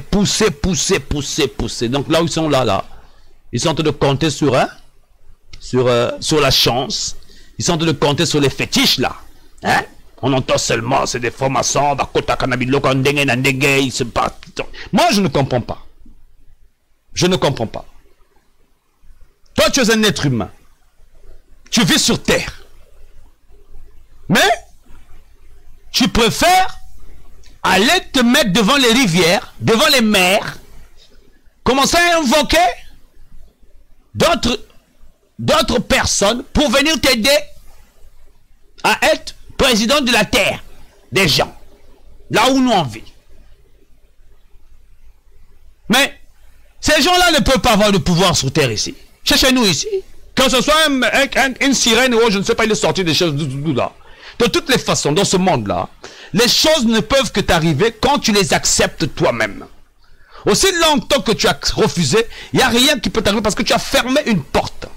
Donc là où ils sont là, ils sont en train de compter sur la chance. Ils sont en train de compter sur les fétiches là. Hein? On entend seulement, c'est des formations, moi je ne comprends pas. Je ne comprends pas. Toi tu es un être humain. Tu vis sur terre. Mais tu préfères aller te mettre devant les rivières, devant les mers, commencer à invoquer d'autres personnes pour venir t'aider à être président de la terre, des gens, là où nous on vit. Mais ces gens-là ne peuvent pas avoir de pouvoir sur terre ici. Cherchez-nous ici. Que ce soit une sirène ou je ne sais pas, il est sorti des choses là. De toutes les façons, dans ce monde-là, les choses ne peuvent que t'arriver quand tu les acceptes toi-même. Aussi longtemps que tu as refusé, il n'y a rien qui peut t'arriver parce que tu as fermé une porte.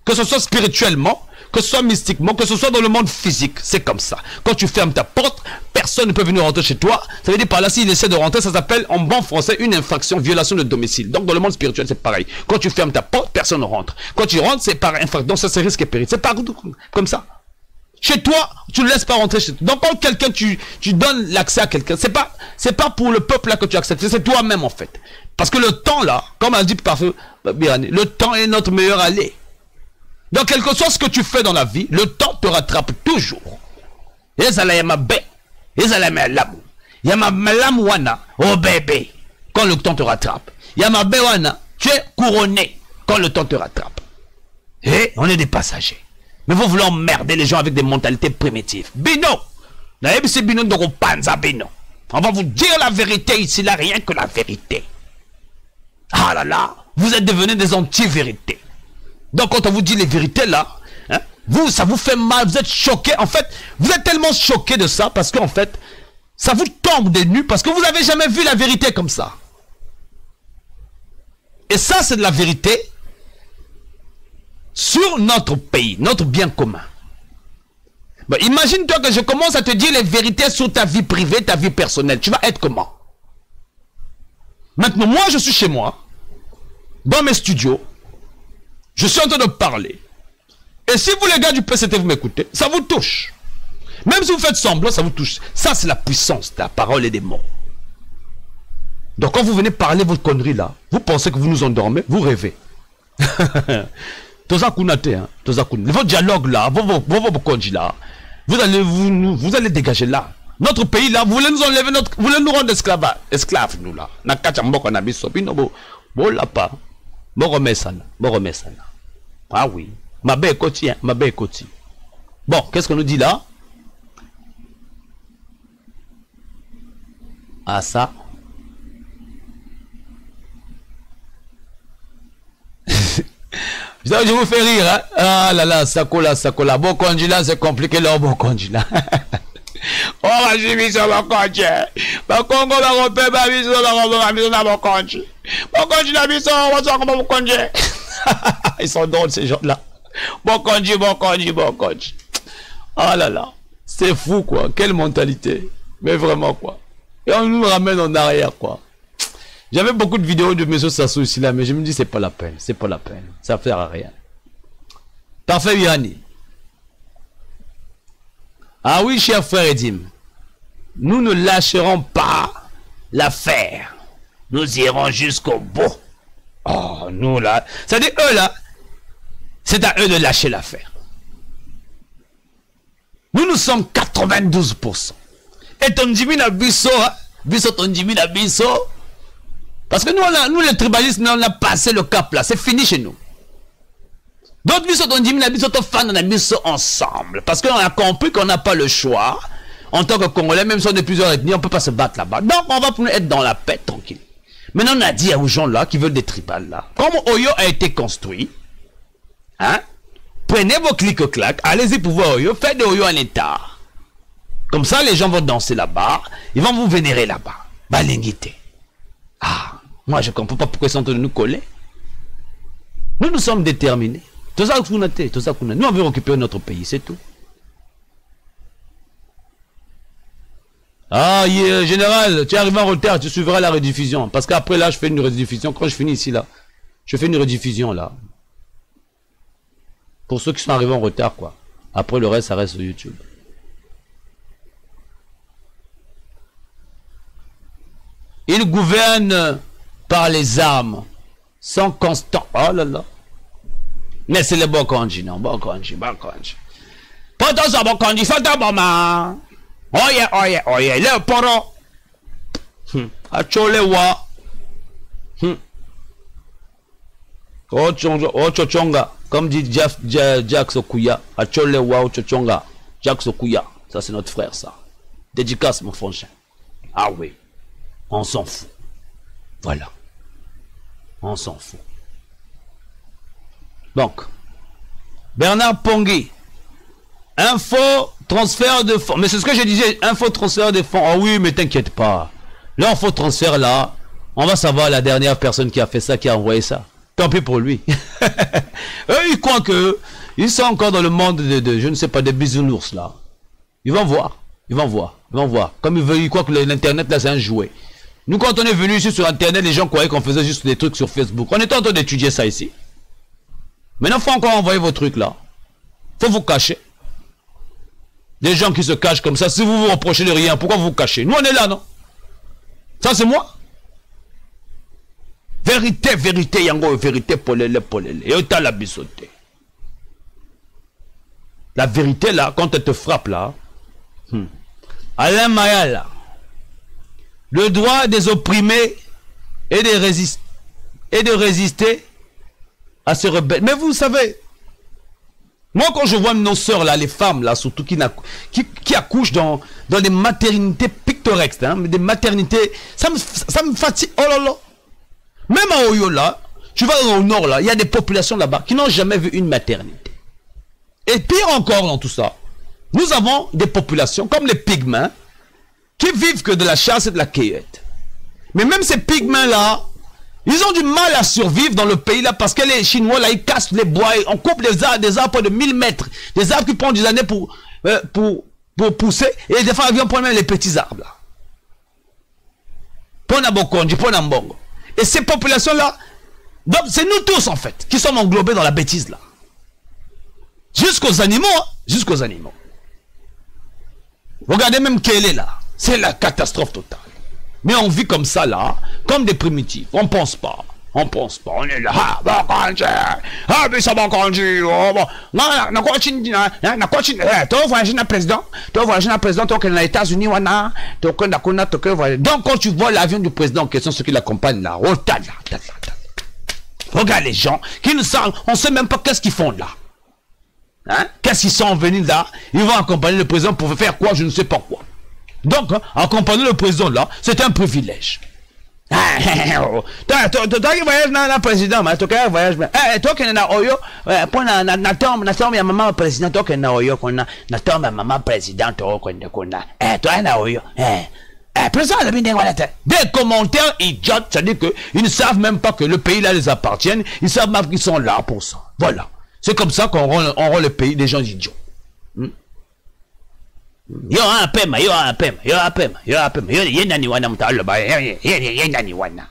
Que ce soit spirituellement, que ce soit mystiquement, que ce soit dans le monde physique, c'est comme ça. Quand tu fermes ta porte, personne ne peut venir rentrer chez toi. Ça veut dire par là, s'il essaie de rentrer, ça s'appelle en bon français une infraction, violation de domicile. Donc dans le monde spirituel, c'est pareil. Quand tu fermes ta porte, personne ne rentre. Quand tu rentres, c'est par infraction. Donc ça, c'est risque et péril. C'est partout comme ça. Chez toi, tu ne laisses pas rentrer chez toi. Donc quand quelqu'un, tu donnes l'accès à quelqu'un, c'est pas pour le peuple là que tu acceptes, c'est toi-même en fait. Parce que le temps là, comme a dit parfait, le temps est notre meilleur allié. Donc, quel que soit ce que tu fais dans la vie, le temps te rattrape toujours. Et ça, il y a ma baie. Et ça, il y a ma l'amour. Il y a ma wana, oh bébé, quand le temps te rattrape. Il y a ma béwana, tu es couronné quand le temps te rattrape. Et on est des passagers. Mais vous voulez emmerder les gens avec des mentalités primitives. Bino, Bino, on va vous dire la vérité ici, là, rien que la vérité. Ah là là, vous êtes devenus des anti-vérités. Donc quand on vous dit les vérités là, hein, vous, ça vous fait mal, vous êtes choqués. En fait, vous êtes tellement choqués de ça parce qu'en fait, ça vous tombe des nues parce que vous n'avez jamais vu la vérité comme ça. Et ça, c'est de la vérité sur notre pays, notre bien commun. Bon, imagine-toi que je commence à te dire les vérités sur ta vie privée, ta vie personnelle. Tu vas être comment? Maintenant, moi, je suis chez moi, dans mes studios. Je suis en train de parler. Et si vous, les gars du PCT, vous m'écoutez, ça vous touche. Même si vous faites semblant, ça vous touche. Ça, c'est la puissance de la parole et des mots. Donc, quand vous venez parler votre connerie là, vous pensez que vous nous endormez, vous rêvez. Votre dialogue là, vos conduits là, vous allez dégager là. Notre pays là, vous voulez nous enlever vous voulez nous rendre esclaves, nous là. Ah oui, ma belle côté, hein, ma belle côté. Bon, qu'est-ce qu'on nous dit là? Ah ça. Je vous fais rire, hein? Ah là là, Sakola. Bon conduit là, c'est compliqué là, bon conduit là. Oh, ma chimie, c'est mon conduit. Ma Congo, ma repère, ma mission, mon conduit. Mon conduit, la mission, on va comment mon conduit. Ils sont drôles ces gens-là. Bon conduit. Oh là là. C'est fou quoi. Quelle mentalité. Mais vraiment quoi. Et on nous ramène en arrière quoi. J'avais beaucoup de vidéos de M. Sassou ici là. Mais je me dis c'est pas la peine. C'est pas la peine. Ça ne sert à rien. Parfait Yanni. Ah oui cher frère Edim. Nous ne lâcherons pas l'affaire. Nous irons jusqu'au bout. Oh, nous là. C'est-à-dire, eux là, c'est à eux de lâcher l'affaire. Nous sommes 92%. Et ton divin abisso, ton divin abisso. Parce que nous les tribalistes, on a passé le cap là. C'est fini chez nous. D'autres bisso, ton divin abisso, ton fan, on a bisso ensemble. Parce qu'on a compris qu'on n'a pas le choix. En tant que Congolais, même si on est plusieurs ethnies, on ne peut pas se battre là-bas. Donc, on va être dans la paix, tranquille. Maintenant, on a dit aux gens là qui veulent des tribales là. Comme Oyo a été construit, hein, prenez vos clics-clacs, allez-y pour voir Oyo, faites de Oyo en état. Comme ça, les gens vont danser là-bas, ils vont vous vénérer là-bas. Balingité. Ah, moi je comprends pas pourquoi ils sont en train de nous coller. Nous sommes déterminés. Tout ça, nous on veut récupérer notre pays, c'est tout. Ah, général, tu es arrivé en retard, tu suivras la rediffusion. Parce qu'après là, je fais une rediffusion. Quand je finis ici, là, je fais une rediffusion, là. Pour ceux qui sont arrivés en retard, quoi. Après, le reste, ça reste sur YouTube. Il gouverne par les armes, sans constant. Oh là là. Mais c'est le bon kanji, non? Bon kanji, bon kanji. Pas dans un bon kanji, faut d'abord, ma. Oye, oye, oye, le poro. Acholewa. Ochochonga. Comme dit Jack Sokuya. Acholewa, Ochochonga. Jack Sokuya. Ça, c'est notre frère, ça. Dédicace, mon frangin. Ah oui. On s'en fout. Voilà. On s'en fout. Donc, Bernard Pongui. Info, transfert de fonds. Mais c'est ce que je disais, info, transfert de fonds. Oh oui, mais t'inquiète pas. L'info, transfert là, on va savoir la dernière personne qui a fait ça, qui a envoyé ça. Tant pis pour lui. Eux, ils croient que ils sont encore dans le monde de je ne sais pas, des bisounours là. Ils vont voir. Ils vont voir. Ils vont voir. Comme ils croient que l'internet là, c'est un jouet. Nous, quand on est venu ici sur internet, les gens croyaient qu'on faisait juste des trucs sur Facebook. On était en train d'étudier ça ici. Maintenant, il faut encore envoyer vos trucs là. Il faut vous cacher. Des gens qui se cachent comme ça, si vous vous reprochez de rien, pourquoi vous vous cachez? Nous on est là, non? Ça c'est moi. Vérité, vérité, yango, vérité, polele, polele. Et t'as la bissoté. La vérité là, quand elle te frappe là, Alain Maya là, le droit des opprimés et de résister à ce rebelle. Mais vous savez, moi, quand je vois nos sœurs, là, les femmes, là, surtout, qui accouchent dans des maternités pictoresques, hein, des maternités, ça me fatigue. Oh là là. Même à Oyo, là, tu vas au nord, là, il y a des populations là-bas qui n'ont jamais vu une maternité. Et pire encore dans tout ça, nous avons des populations comme les pygmins qui vivent que de la chasse et de la cueillette. Mais même ces pygmins-là, ils ont du mal à survivre dans le pays là parce que les Chinois là ils cassent les bois, on coupe des arbres de 1000 mètres, des arbres qui prennent des années pour pousser et des fois ils viennent prendre même les petits arbres là. Pour Nabokonji, pour Nambongo. Et ces populations là, donc c'est nous tous en fait qui sommes englobés dans la bêtise là. Jusqu'aux animaux, hein, jusqu'aux animaux. Regardez même qu'elle est là, c'est la catastrophe totale. Mais on vit comme ça là, comme des primitifs. On pense pas. On pense pas. On est là. Ah, bon, kanji. Ah, mais ça va, kanji. Oh, bon. Non, na quoi tu dis, na quoi tu dis, toi, voyagez dans le président. Toi, voyagez dans le président, toi, qui est dans les États-Unis, wana. Toi, qui est donc, quand tu vois l'avion du président en question, ceux qui l'accompagnent là, oh, regarde les gens qui ne savent, on sait même pas qu'est-ce qu'ils font là. Hein? Qu'est-ce qu'ils sont venus là? Ils vont accompagner le président pour faire quoi? Je ne sais pas quoi. Donc, hein, accompagner le président là, c'est un privilège. Toi qui voyages dans le président, toi qui voyages, toi qui es dans Oyo, pour na tombe ya maman président, toi qui es dans Oyo, na tombe ya maman président, toi qui es dans Oyo, président, des commentaires idiots, c'est-à-dire qu'ils ne savent même pas que le pays là les appartient, ils savent même qu'ils sont là pour ça. Voilà. C'est comme ça qu'on rend le pays des gens idiots. Yo un pema, yo un pema, yo un pema, yo un pema, yo yenani wana mtalo ba, yenani wana.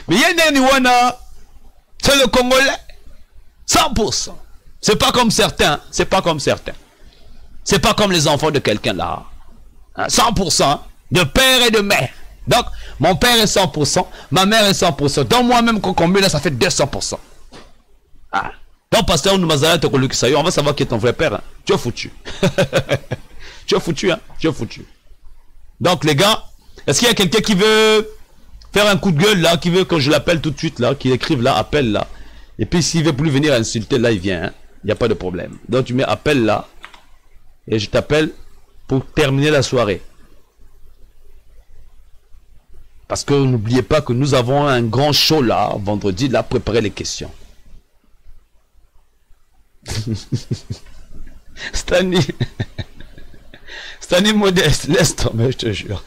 Mais yenani wana, c'est le Congolais, 100%. C'est pas comme certains, c'est pas comme certains. C'est pas comme les enfants de quelqu'un là. 100%, de père et de mère. Donc, mon père est 100%, ma mère est 100%. Donc moi-même, quand on met là, ça fait 200%. Ah. Donc, pasteur, on va savoir qui est ton vrai père. Hein. Tu es foutu. Tu es foutu, hein. Tu es foutu. Donc, les gars, est-ce qu'il y a quelqu'un qui veut faire un coup de gueule, là, qui veut que je l'appelle tout de suite, là, qu'il écrive là, appelle là. Et puis, s'il veut plus venir insulter, là, il vient. Hein. Il n'y a pas de problème. Donc, tu mets appel là. Et je t'appelle pour terminer la soirée. Parce que n'oubliez pas que nous avons un grand show là, vendredi, là, préparer les questions. Stani modeste, laisse tomber, je te jure.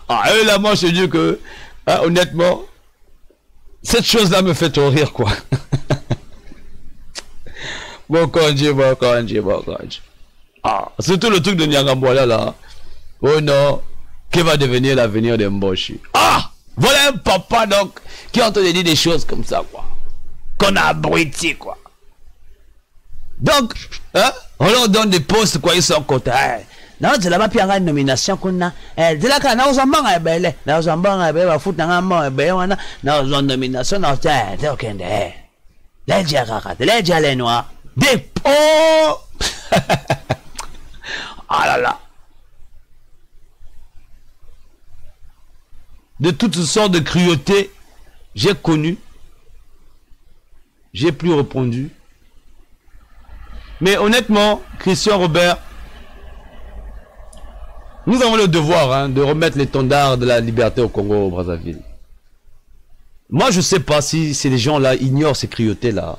Ah, eux là, moi je te dis que, hein, honnêtement, cette chose là me fait trop rire, quoi. Bon kanji. Ah, surtout le truc de Nyangambola là. Oh non, qui va devenir l'avenir de Mboshi? Ah, voilà un papa donc qui a entendu dire des choses comme ça quoi. Qu'on a abruti quoi. Donc, hein, on leur donne des postes quoi, ils sont contents. Non, c'est là-bas puis il y a une nomination qu'on a. C'est là qu'on a aux ambans belle, là aux ambans belle, va foutre dans un ambang belle, on a dans une nomination, non, c'est ok, les diarrates, les diarrhées noirs, des oh. Ah là là. De toutes sortes de cruautés, j'ai connu, j'ai plus répondu. Mais honnêtement, Christian Robert, nous avons le devoir hein, de remettre l'étendard de la liberté au Congo, au Brazzaville. Moi, je ne sais pas si ces gens-là ignorent ces cruautés-là.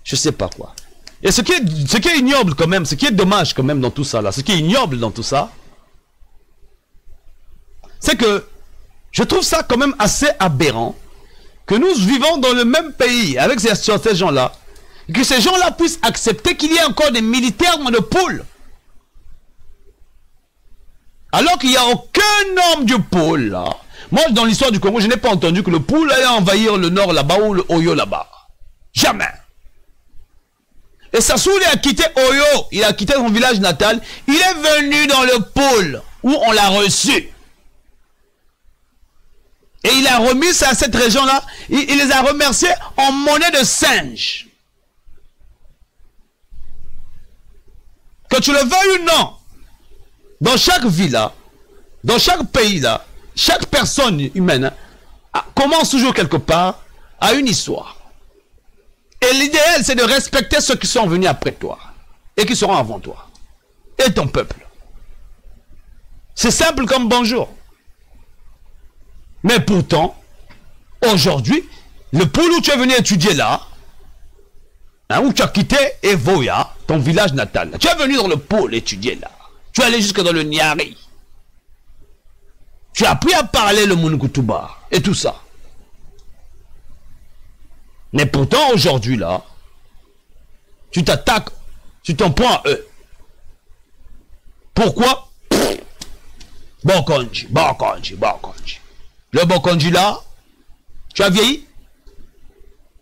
Je ne sais pas quoi. Et ce qui est ignoble quand même, ce qui est dommage quand même dans tout ça, là, ce qui est ignoble dans tout ça, c'est que je trouve ça quand même assez aberrant que nous vivons dans le même pays avec ces gens-là, que ces gens-là puissent accepter qu'il y ait encore des militaires dans le pôle. Alors qu'il n'y a aucun homme du pôle là. Moi, dans l'histoire du Congo, je n'ai pas entendu que le pôle allait envahir le nord là-bas ou le Oyo là-bas. Jamais. Et Sassou, il a quitté Oyo, il a quitté son village natal, il est venu dans le pôle où on l'a reçu. Et il a remis ça à cette région-là, il les a remerciés en monnaie de singe. Que tu le veuilles ou non, dans chaque ville là, dans chaque pays là, chaque personne humaine commence toujours quelque part à une histoire. Et l'idéal, c'est de respecter ceux qui sont venus après toi et qui seront avant toi et ton peuple. C'est simple comme bonjour. Mais pourtant, aujourd'hui, le pôle où tu es venu étudier là, hein, où tu as quitté Evoya, ton village natal, là, tu es venu dans le pôle étudier là. Tu es allé jusque dans le Niari. Tu as appris à parler le Mungutuba et tout ça. Mais pourtant, aujourd'hui, là, tu t'attaques, tu t'en prends à eux. Pourquoi? Bokonji, Bokonji, Bokonji. Le Bokonji, là, tu as vieilli?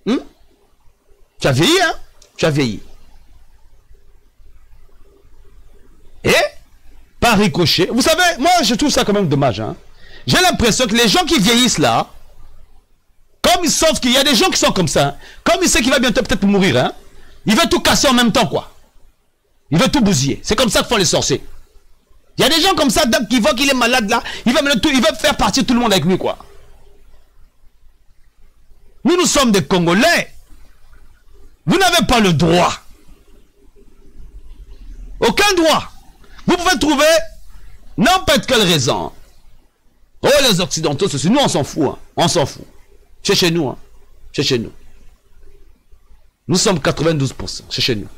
Tu as vieilli, hein? Tu as vieilli. Et, par ricochet, vous savez, moi, je trouve ça quand même dommage, hein? J'ai l'impression que les gens qui vieillissent, là, comme ils savent qu'il y a des gens qui sont comme ça, hein, comme il sait qu'il va bientôt peut-être mourir, hein, il veut tout casser en même temps, quoi. Il veut tout bousiller. C'est comme ça que font les sorciers. Il y a des gens comme ça, donc, qui voient qu'il est malade là, il veut faire partir tout le monde avec lui, quoi. Nous sommes des Congolais. Vous n'avez pas le droit. Aucun droit. Vous pouvez trouver n'importe quelle raison. Oh, les Occidentaux, ceci, nous on s'en fout, hein. On s'en fout. C'est chez nous, hein. C'est chez nous. Nous sommes 92%, c'est chez nous.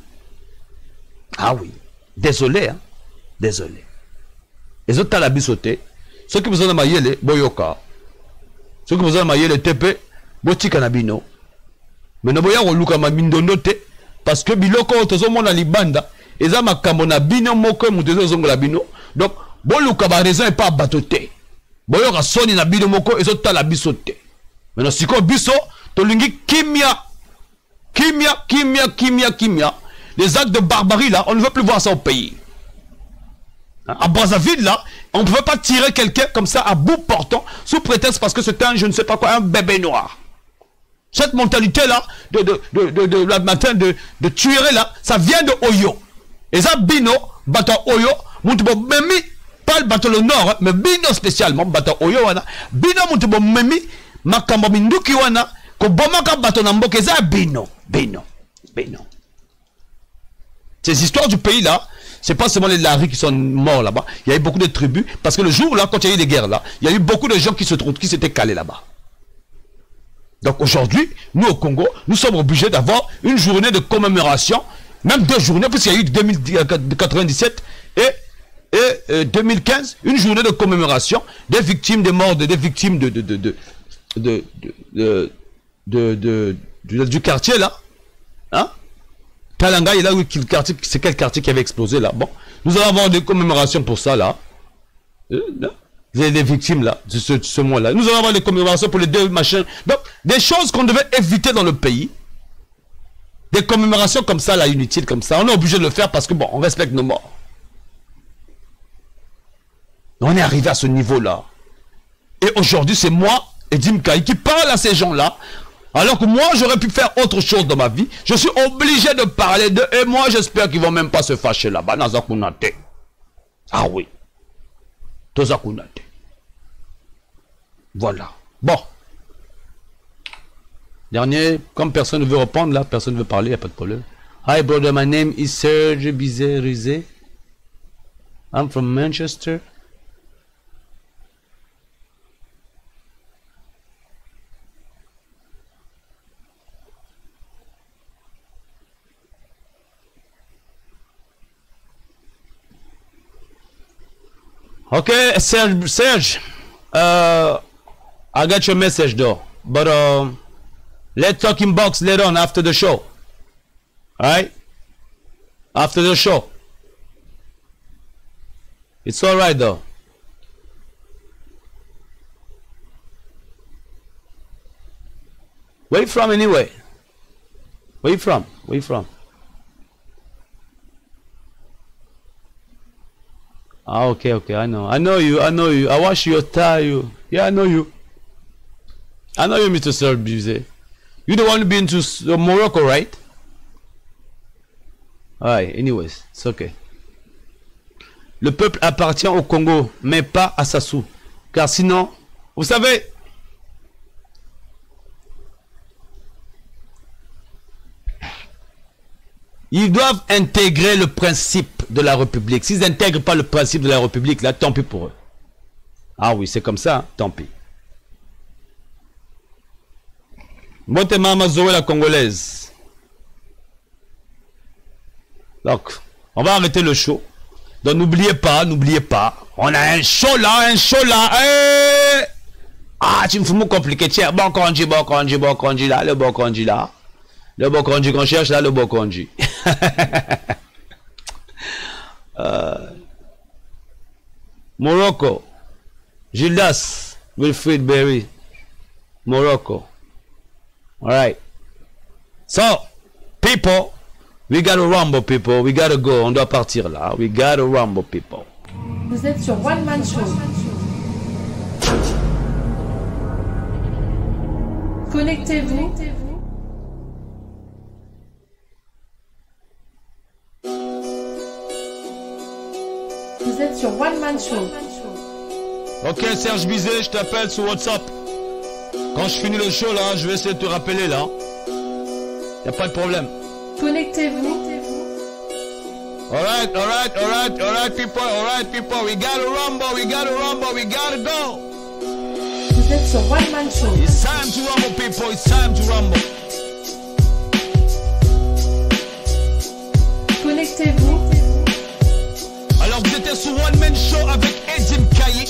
Ah oui. Désolé, hein. Désolé. Les autres talabis sautés, ceux qui vous ont maillé les boyoka, ceux qui vous ont maillé les TP, botika nabino. Mais ne voyons pas ma mindonote, parce que biloko tozo mona libanda, et ça ma kamona bino moko mutezo zongo la bino. Donc, boluka ba raison et pas batoté. Boyoka soni na bino moko, et autres talabis sautés. Maintenant, si quoi biso, tolingi kimia. Les actes de barbarie là, on ne veut plus voir ça au pays. À Brazzaville là, on ne pouvait pas tirer quelqu'un comme ça à bout portant, sous prétexte parce que c'était un je ne sais pas quoi, un bébé noir. Cette mentalité là, la matin de tuer là, ça vient de Oyo. Et ça, Bino, bateau Oyo, Moutoubo Memi, pas le bateau le nord, hein, mais Bino spécialement, bateau Oyo, Bino Moutoubo Memi, Makambo Minduki wana, ko bomaka bateau Namboke, ça Bino. Ces histoires du pays là, c'est pas seulement les Laris qui sont morts là-bas, il y a eu beaucoup de tribus, parce que le jour là, quand il y a eu des guerres là, il y a eu beaucoup de gens qui s'étaient calés là-bas. Donc aujourd'hui, nous au Congo, nous sommes obligés d'avoir une journée de commémoration, même 2 journées, puisqu'il y a eu 1997 et 2015, une journée de commémoration des victimes des morts, des victimes du quartier là, hein? Kalanga, il a eu c'est quel quartier qui avait explosé là. Bon, nous allons avoir des commémorations pour ça là. Les victimes là, de ce mois-là. Nous allons avoir des commémorations pour les deux machins. Donc, des choses qu'on devait éviter dans le pays. Des commémorations comme ça là, inutiles comme ça. On est obligé de le faire parce que bon, on respecte nos morts. On est arrivé à ce niveau-là. Et aujourd'hui, c'est moi, Edim Kaï, qui parle à ces gens-là. Alors que moi, j'aurais pu faire autre chose dans ma vie. Je suis obligé de parler d'eux. Et moi, j'espère qu'ils ne vont même pas se fâcher là-bas. Ah oui. Tozakunate. Voilà. Bon. Dernier, comme personne ne veut répondre là, personne ne veut parler, il n'y a pas de problème. Hi brother, my name is Serge Bizet-Rizé. I'm from Manchester. Okay, Serge, I got your message though, but let's talk in box later on after the show. Alright? After the show. It's alright though. Where you from anyway? Where you from? Where you from? Ah, okay, I know you. I watch your tie. Yeah, I know you, Mr. Serge Bizet. You the one who been to Morocco, right? Alright, anyways, it's okay. Le peuple appartient au Congo, mais pas à Sassou. Car sinon, vous savez, ils doivent intégrer le principe de la République. S'ils n'intègrent pas le principe de la République, là, tant pis pour eux. Ah oui, c'est comme ça, hein? Tant pis. Monte Mama Zoé la Congolaise. Donc, on va arrêter le show. Donc, n'oubliez pas. On a un show là. Hey! Ah, tu me fous mon compliqué. Tiens, bon congé là, le bon congé là. Le bon congé qu'on cherche là, le bon congé. Morocco. Gildas. Wilfried Berry. Morocco. Alright. So, people, we gotta rumble, people. We gotta go. On doit partir là. We gotta rumble, people. Vous êtes sur One Man Show. Connectez-vous. Vous êtes sur One Man Show. Ok, Serge Bizet, je t'appelle sur WhatsApp. Quand je finis le show là, je vais essayer de te rappeler là. Y a pas de problème. Connectez-vous. Alright, people. We gotta rumble, we gotta go. Vous êtes sur One Man Show. It's time to rumble, people. It's time to rumble. Connectez-vous. Alors vous étiez sur One Man Show avec Edim Kaï.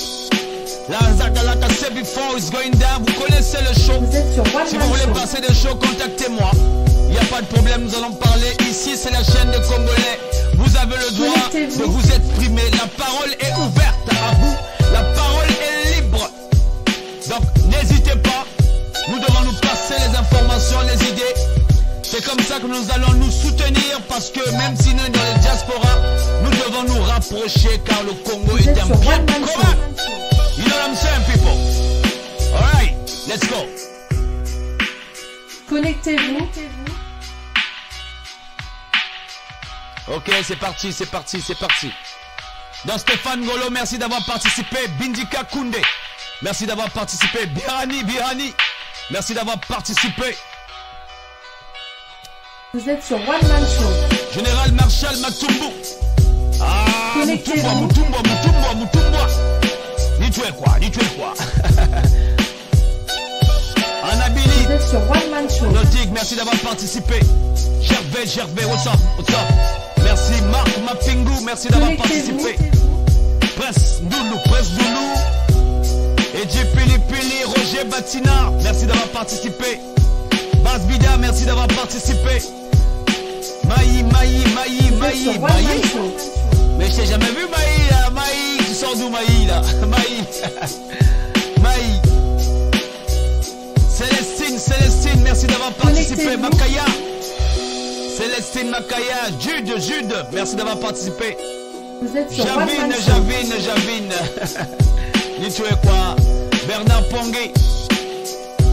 La Zakalaka said before is going down. Vous connaissez le show. Vous êtes sur One Man Show. Si vous voulez passer des shows, contactez-moi. Il n'y a pas de problème, nous allons parler. Ici, c'est la chaîne des Congolais. Vous avez le droit de vous exprimer. La parole est ouverte à vous. La parole est libre. Donc, n'hésitez pas. Nous devons nous passer les informations, les idées. C'est comme ça que nous allons nous soutenir. Parce que même si nous sommes dans la diaspora, nous devons nous rapprocher car le Congo est un bien commun. You know what I'm saying, people? Alright, let's go. Connectez-vous. Ok, c'est parti. Donc Stéphane Golo, merci d'avoir participé. Bindika Koundé, merci d'avoir participé. Birani, merci d'avoir participé. Vous êtes sur One Man Show. Général Marshal Matumbu. Ah, Mutumba. Dis-tu quoi? Anabili. Vous êtes sur One Man Show. Notig, merci d'avoir participé. Gervais, what's up? Merci Marc Mapingu, merci d'avoir participé. Presse Doulou. Edji Pili, Roger Batina, merci d'avoir participé. Bas Bida, merci d'avoir participé. Mais je t'ai jamais vu Maï là, Maï, tu sors d'où Maï là? Maï. Maï. Célestine, merci d'avoir participé. Makaya. Célestine Makaya, Jude, merci d'avoir participé. Javine. Dis tu es quoi? Bernard Pongué.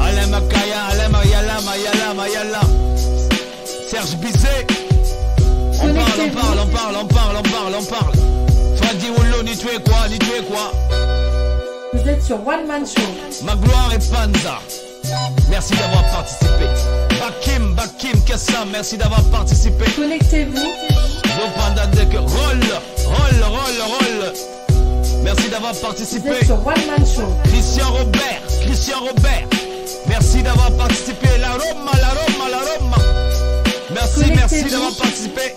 Alain Makaya, Alain Mayala. Serge Bizet. On parle. Fadi Wolo, ni tu es quoi? Vous êtes sur One Man Show. Magloire et Panza. Merci d'avoir participé. Bakim, Kessa, merci d'avoir participé. Connectez-vous. Roll. Merci d'avoir participé. Vous êtes sur One Man Show. Christian Robert. Merci d'avoir participé. La Roma. Merci d'avoir participé.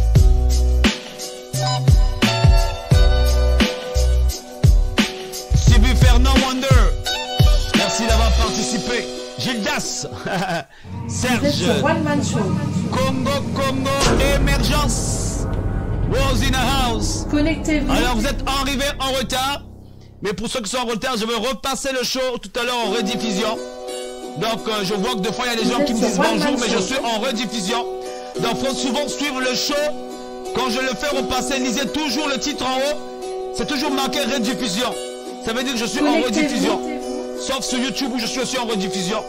Sibu Fernand Wonder. Merci d'avoir participé. Gildas. Serge. One Man Show. Congo, émergence. Was in a house. Connectez-vous. Alors vous êtes arrivés en retard. Mais pour ceux qui sont en retard, je vais repasser le show tout à l'heure en rediffusion. Donc je vois que des fois il y a des gens qui me disent bonjour, mais je suis en rediffusion. Donc il faut souvent suivre le show. Quand je le fais repasser, lisez toujours le titre en haut. C'est toujours marqué rediffusion. Ça veut dire que je suis en rediffusion. Sauf sur YouTube où je suis aussi en rediffusion.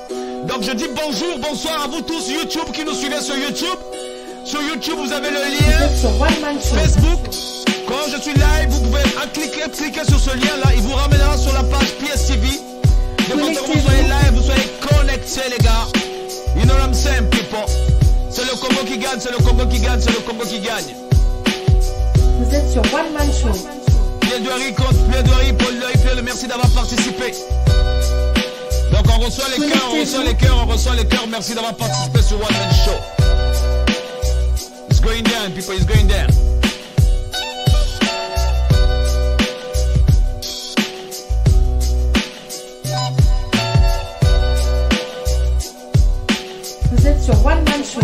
Donc je dis bonjour, bonsoir à vous tous YouTube qui nous suivez sur YouTube. Sur YouTube vous avez le lien Facebook. Quand je suis live, vous pouvez cliquer sur ce lien là. Il vous ramènera sur la page PSTV. Donc quand vous soyez live, vous soyez connectés les gars. You know what I'm saying people. C'est le Congo qui gagne, c'est le Congo qui gagne. Vous êtes sur One Man Show. Plaidoirie, Paul Loïc, merci d'avoir participé. Donc on reçoit les cœurs, merci d'avoir participé sur One Man Show. It's going down, people, it's going down. Vous êtes sur One Man Show.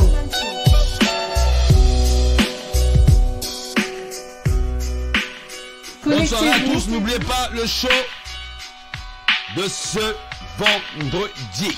Bonsoir à tous, n'oubliez pas le show de ce vendredi.